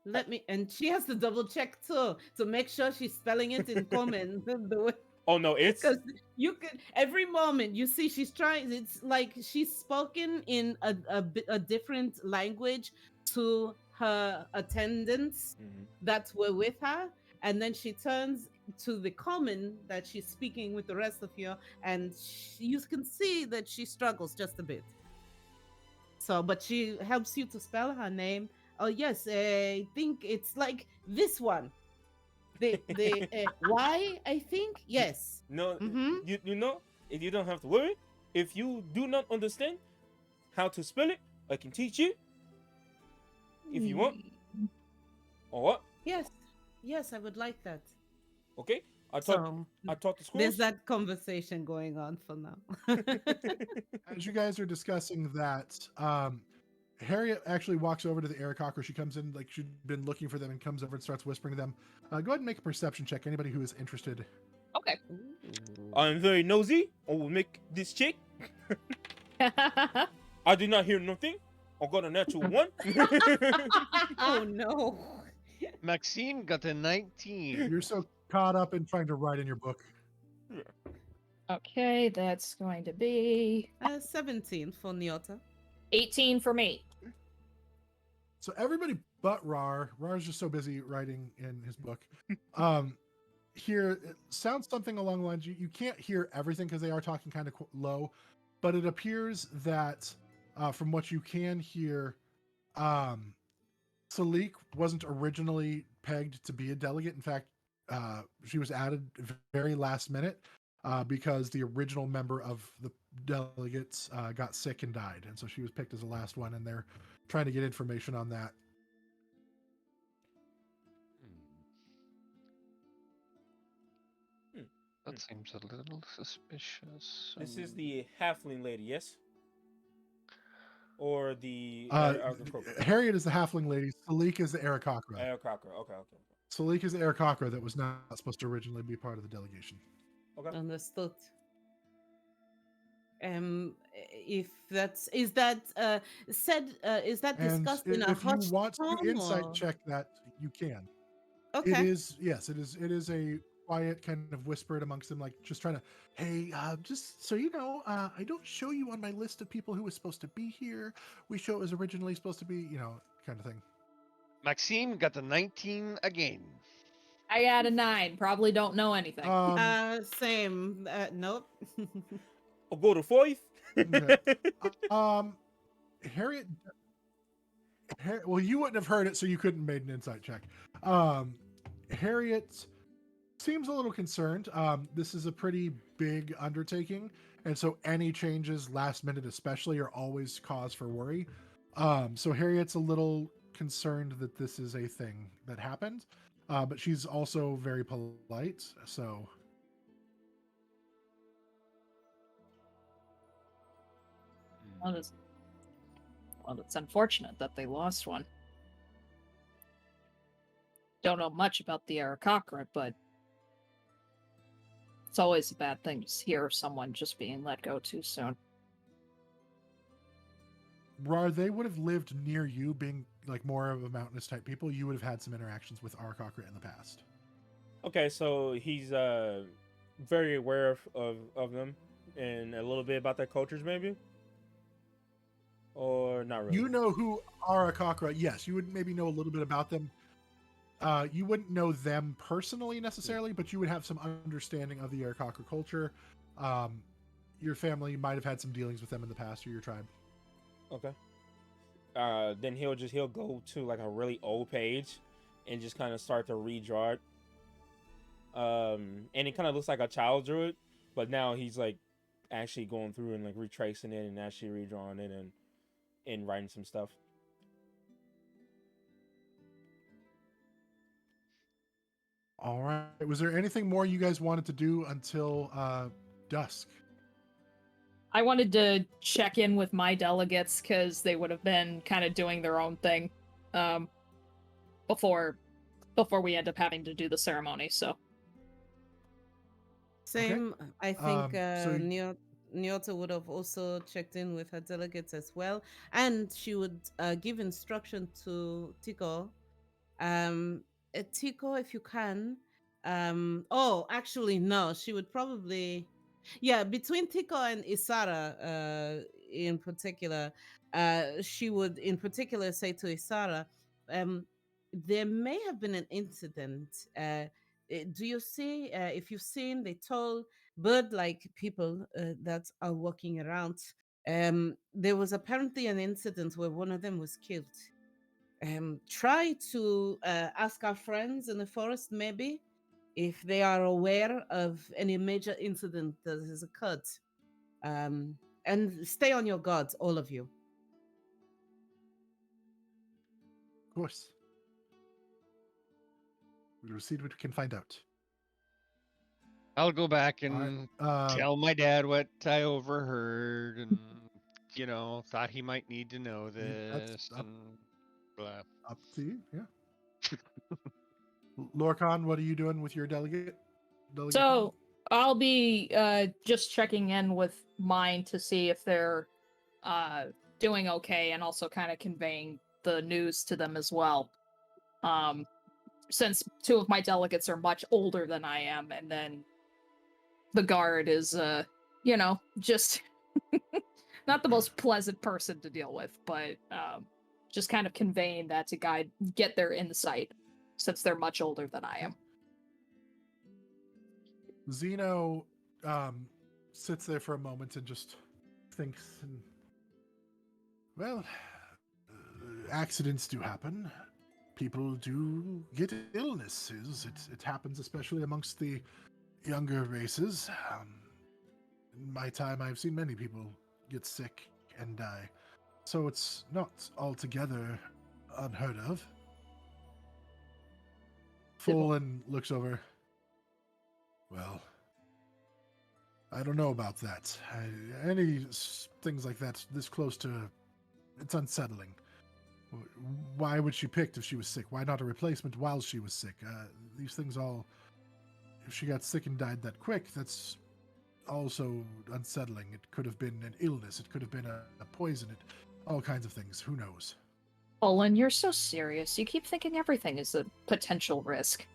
Let me, and she has to double check too to make sure she's spelling it in common the way. Oh no, it's Because you could every moment you see she's trying. It's like she's spoken in a different language to her attendants that were with her, and then she turns to the common that she's speaking with the rest of you, and you can see that she struggles just a bit. So, but she helps you to spell her name. Oh yes, I think it's like this one. The Y, I think. Yes. No, Mhm. if you don't have to worry. If you do not understand how to spell it, I can teach you. If you want. Or what? Yes, I would like that. Okay. I taught So the schools. there's that conversation going on for now. As you guys are discussing that, Harriet actually walks over to the Aarakocra. She comes in like she'd been looking for them and comes over and starts whispering to them. Go ahead and make a perception check. Anybody who is interested. Okay. I'm very nosy. I will make this check. I did not hear nothing. I got a natural 1. Oh no. Maxime got a 19. You're so caught up in trying to write in your book. Okay, that's going to be 17 for Nyota. 18 for me. So everybody but Rar. Rar's just so busy writing in his book. Here it sounds something along the lines. You can't hear everything because they are talking kind of low, but it appears that from what you can hear, Salik wasn't originally pegged to be a delegate. In fact, she was added very last minute because the original member of the delegates got sick and died, and so she was picked as the last one. And they're trying to get information on that. That seems a little suspicious. This is the halfling lady, yes? Or the Harriet is the halfling lady. Salik is the Aarakocra. Aarakocra. Okay. Salik is the Aarakocra that was not supposed to originally be part of the delegation. Okay. Understood. If that's is that discussed in a if you hushed want to tone, insight or- check that, you can. Okay. It is, yes, it is a quiet kind of whispered amongst them, like just trying to, hey, just so you know, I don't show you on my list of people who was supposed to be here. We show it was originally supposed to be, kind of thing. Maxime got the 19 again. I got a 9. Probably don't know anything. Same. Nope. I'll go to 4th. Okay. Harriet. Well, you wouldn't have heard it, so you couldn't made an insight check. Harriet seems a little concerned. This is a pretty big undertaking, and so any changes last minute, especially, are always cause for worry. So Harriet's a little concerned that this is a thing that happened, but she's also very polite. So. Well, it's unfortunate that they lost one. Don't know much about the Aarakocra, but it's always a bad thing to hear of someone just being let go too soon. Rar, they would have lived near you, being like more of a mountainous type people. You would have had some interactions with Aarakocra in the past. Okay, so he's very aware of them and a little bit about their cultures, maybe? Or not really? You know who Aarakocra, yes, you would maybe know a little bit about them. You wouldn't know them personally necessarily, but you would have some understanding of the Aarakocra culture. Your family might have had some dealings with them in the past, or your tribe. Okay. Then he'll go to like a really old page and just kind of start to redraw it. And it kind of looks like a child drew it, but now he's like actually going through and like retracing it and actually redrawing it and writing some stuff. All right. Was there anything more you guys wanted to do until dusk? I wanted to check in with my delegates because they would have been kind of doing their own thing before we end up having to do the ceremony. So Same. Okay. I think So Nyota would have also checked in with her delegates as well, and she would give instruction to Tico. Tico, if you can. Actually, no. She would probably, yeah, between Tico and Isara, in particular, she would in particular say to Isara, there may have been an incident. Do you see? If you've seen the tall bird-like people that are walking around, there was apparently an incident where one of them was killed. Try to ask our friends in the forest, maybe, if they are aware of any major incident that has occurred. And stay on your guard, all of you. of course, we'll see what we can find out. I'll go back All and right. tell my dad what I overheard and, thought he might need to know That's this and blah. up to you. Yeah. Lorcan, what are you doing with your delegate? So I'll be just checking in with mine to see if they're doing okay, and also kind of conveying the news to them as well. Since 2 of my delegates are much older than I am, and then the guard is, just not the most pleasant person to deal with, but just kind of conveying that to get their insight, since they're much older than I am. Zeno sits there for a moment and just thinks, and, well, accidents do happen. People do get illnesses. It happens especially amongst the younger races. In my time, I've seen many people get sick and die. So it's not altogether unheard of. Folan looks over. Well, I don't know about that. Things like that this close to... It's unsettling. Why would she picked if she was sick? Why not a replacement while she was sick? These things all... If she got sick and died that quick, that's also unsettling. It could have been an illness. It could have been a poison. All kinds of things. Who knows? Olin, you're so serious. You keep thinking everything is a potential risk.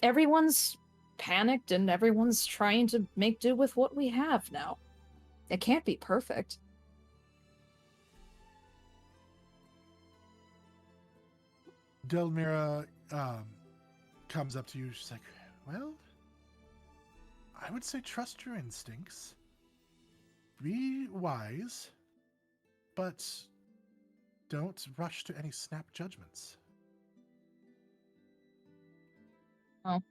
Everyone's panicked and everyone's trying to make do with what we have now. It can't be perfect. Delmira comes up to you. She's like, well, I would say trust your instincts. Be wise, but don't rush to any snap judgments. Oh.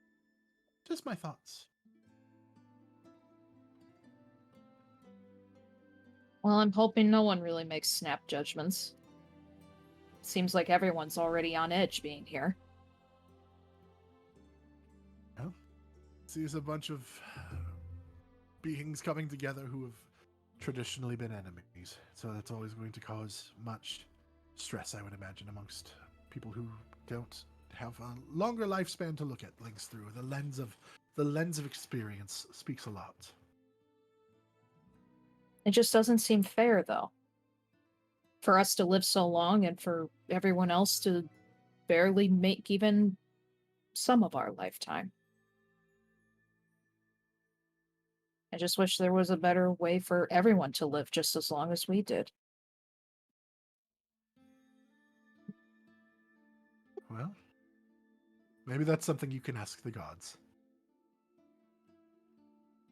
Just my thoughts. Well, I'm hoping no one really makes snap judgments. Seems like everyone's already on edge being here. Well, sees a bunch of beings coming together who have traditionally been enemies. So that's always going to cause much stress, I would imagine, amongst people who don't have a longer lifespan to look at things through. The lens of experience speaks a lot. It just doesn't seem fair, though. For us to live so long and for everyone else to barely make even some of our lifetime. I just wish there was a better way for everyone to live just as long as we did. Well, maybe that's something you can ask the gods.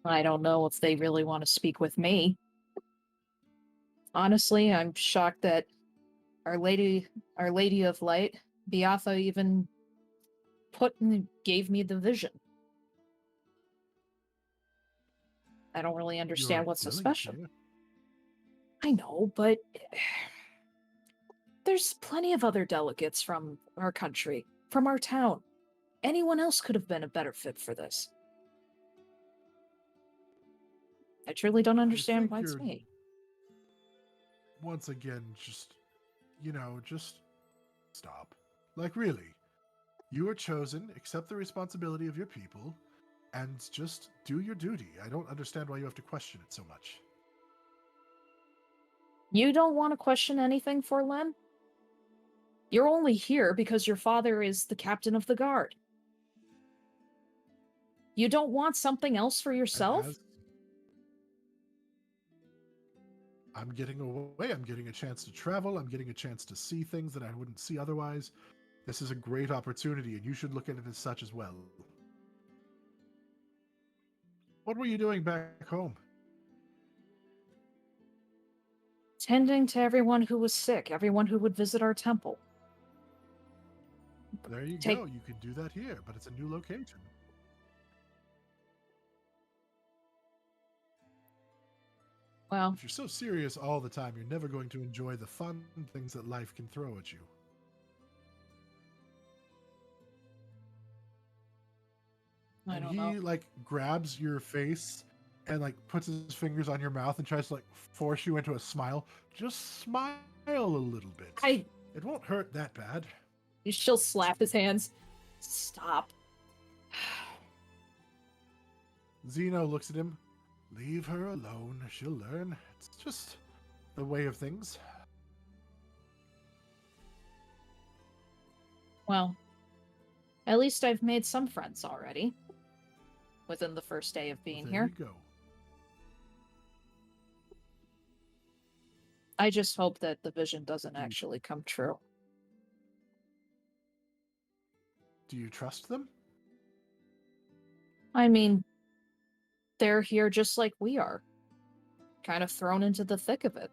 I don't know if they really want to speak with me. Honestly, I'm shocked that Our Lady of Light, Beatha, even gave me the vision. I don't really understand what's so special. I know, but there's plenty of other delegates from our country, from our town. Anyone else could have been a better fit for this. I truly don't understand why it's me. Once again, just stop. Like, really, you are chosen, accept the responsibility of your people, and just do your duty. I don't understand why you have to question it so much. You don't want to question anything, Forlen? You're only here because your father is the captain of the guard. You don't want something else for yourself? I'm getting away. I'm getting a chance to travel. I'm getting a chance to see things that I wouldn't see otherwise. This is a great opportunity, and you should look at it as such as well. What were you doing back home? Tending to everyone who was sick, everyone who would visit our temple. There you go. You could do that here, but it's a new location. Well, if you're so serious all the time, you're never going to enjoy the fun things that life can throw at you. I don't know. He grabs your face and puts his fingers on your mouth and tries to force you into a smile. Just smile a little bit. It won't hurt that bad. She'll slap his hands. Stop. Zeno looks at him. Leave her alone. She'll learn. It's just the way of things. Well, at least I've made some friends already. within the first day of being There here. you go. I just hope that the vision doesn't actually come true. Do you trust them? I mean, they're here just like we are, kind of thrown into the thick of it.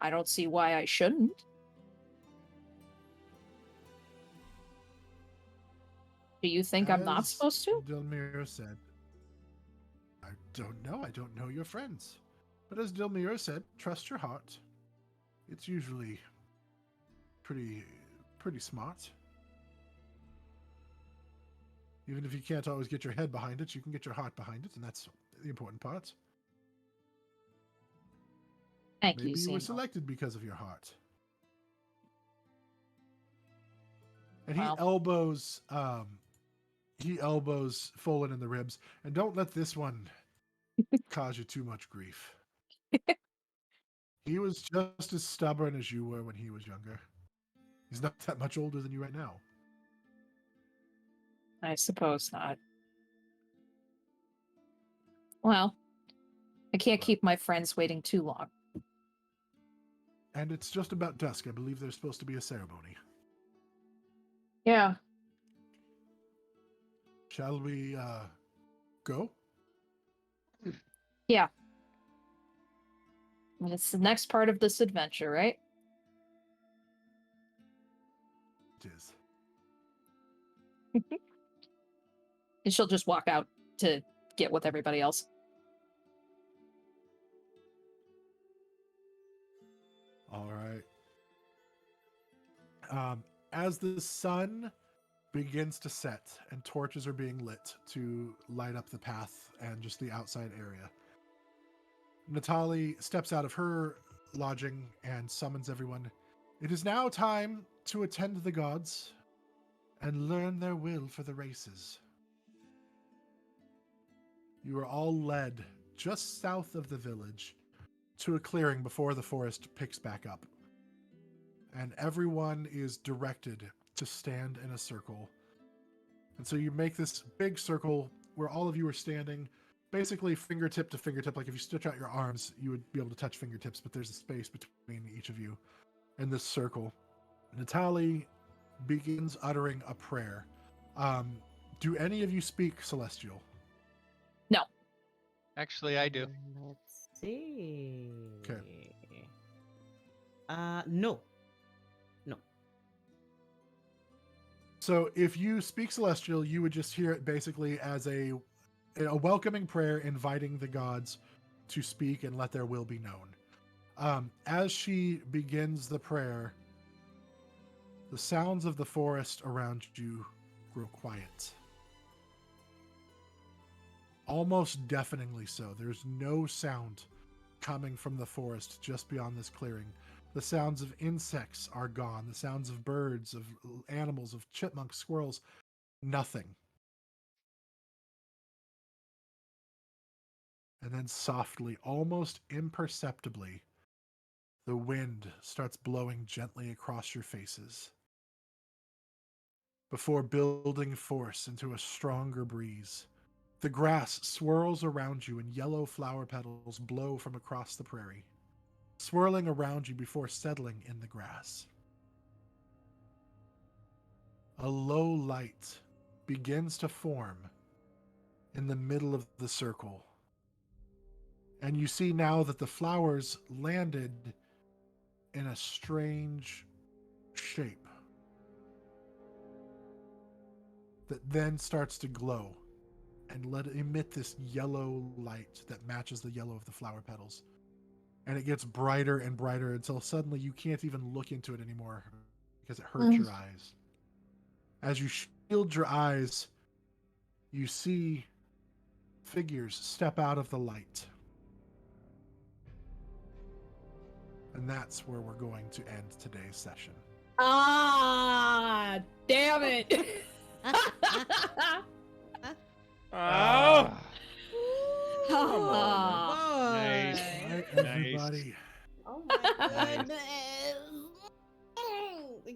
I don't see why I shouldn't. Do you think I'm not As supposed to? Dilmir said, I don't know. I don't know your friends. But as Dilmir said, trust your heart. It's usually pretty smart. Even if you can't always get your head behind it, you can get your heart behind it, and that's the important part. Thank Maybe you, you were Samuel. selected because of your heart. And Wow. he elbows Folan in the ribs, and don't let this one cause you too much grief. He was just as stubborn as you were when he was younger. He's not that much older than you right now. I suppose not. Well, I can't keep my friends waiting too long. And it's just about dusk. I believe there's supposed to be a ceremony. Yeah. Shall we go? Yeah. And it's the next part of this adventure, right? It is. And she'll just walk out to get with everybody else. All right. As the sun begins to set and torches are being lit to light up the path and just the outside area, Natali steps out of her lodging and summons everyone. It is now time to attend the gods and learn their will for the races. You are all led just south of the village to a clearing before the forest picks back up. And everyone is directed to stand in a circle. And so you make this big circle where all of you are standing, basically fingertip to fingertip. Like if you stretch out your arms, you would be able to touch fingertips, but there's a space between each of you in this circle. Natali begins uttering a prayer. Do any of you speak Celestial? No. Actually, I do. Let's see. Okay. No. No. So if you speak Celestial, you would just hear it basically as a welcoming prayer inviting the gods to speak and let their will be known. As she begins the prayer, the sounds of the forest around you grow quiet. Almost deafeningly so. There's no sound coming from the forest just beyond this clearing. The sounds of insects are gone. The sounds of birds, of animals, of chipmunks, squirrels, nothing. And then softly, almost imperceptibly, the wind starts blowing gently across your faces before building force into a stronger breeze. The grass swirls around you and yellow flower petals blow from across the prairie, swirling around you before settling in the grass. A low light begins to form in the middle of the circle. And you see now that the flowers landed in a strange shape that then starts to glow and emit this yellow light that matches the yellow of the flower petals. And it gets brighter and brighter until suddenly you can't even look into it anymore because it hurts your eyes. As you shield your eyes, you see figures step out of the light. And that's where we're going to end today's session. Ah, damn it. Oh, Come on, Nice. All right, Nice. everybody. Oh my Nice. goodness.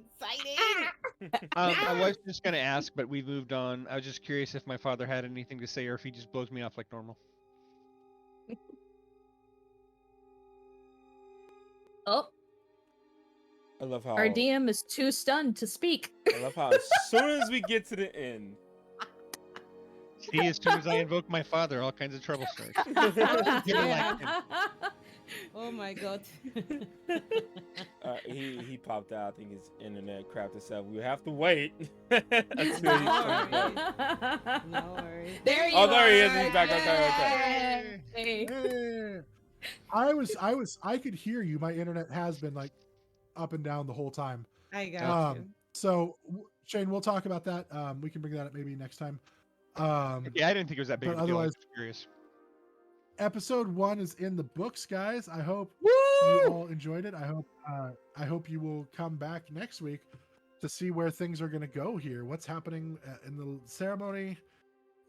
exciting. I was just gonna ask, but we moved on. I was just curious if my father had anything to say, or if he just blows me off like normal. Oh, I love how our DM is too stunned to speak. I love how as soon as we get to the end. See, as soon as I invoke my father, all kinds of trouble starts. Oh, Never yeah. liked him. Oh my god. He popped out. I think his internet crapped itself. We have to wait until he comes back. No worries. There you Oh, are. there he is. He's back. Okay. Hey. Hey. I could hear you. My internet has been like up and down the whole time. I got you. So Shane, we'll talk about that. We can bring that up maybe next time. Okay, I didn't think it was that big but of a deal. I was otherwise- just curious. Episode 1 is in the books, guys. I hope Woo! you all enjoyed it. I hope you will come back next week to see where things are going to go here. What's happening in the ceremony?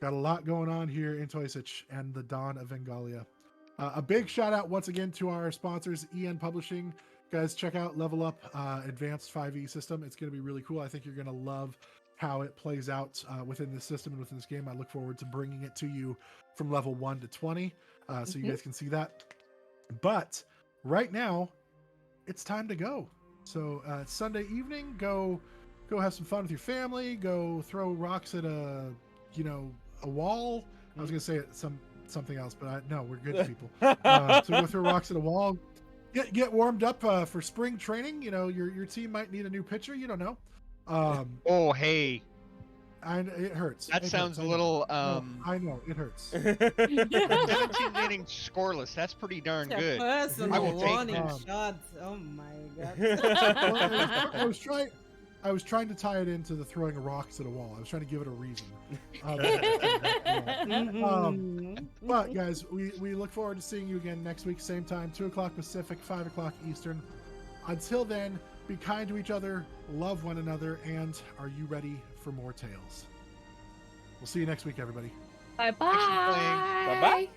Got a lot going on here in Toysich and the dawn of Vengalia. A big shout out once again to our sponsors, EN Publishing. Guys, check out Level Up Advanced 5e system. It's going to be really cool. I think you're going to love how it plays out within this system and within this game. I look forward to bringing it to you from level 1 to 20, so you guys can see that. But right now, it's time to go. So Sunday evening, go have some fun with your family. Go throw rocks at a wall. I was gonna say something else, but no, we're good people. So go throw rocks at a wall. Get warmed up for spring training. You know, your team might need a new pitcher. You don't know. Oh, hey, It hurts. that It sounds hurts. a I know. little. No, I know it hurts. 17 innings scoreless. That's pretty darn Your good. personal I will take warning that. shots. Oh my god. Well, I was trying to tie it into the throwing rocks at a wall. I was trying to give it a reason. But guys, we look forward to seeing you again next week, same time, 2 o'clock Pacific, 5 o'clock Eastern. Until then, be kind to each other, love one another, and are you ready for more tales? We'll see you next week, everybody. Bye-bye. Thanks for playing. Bye-bye.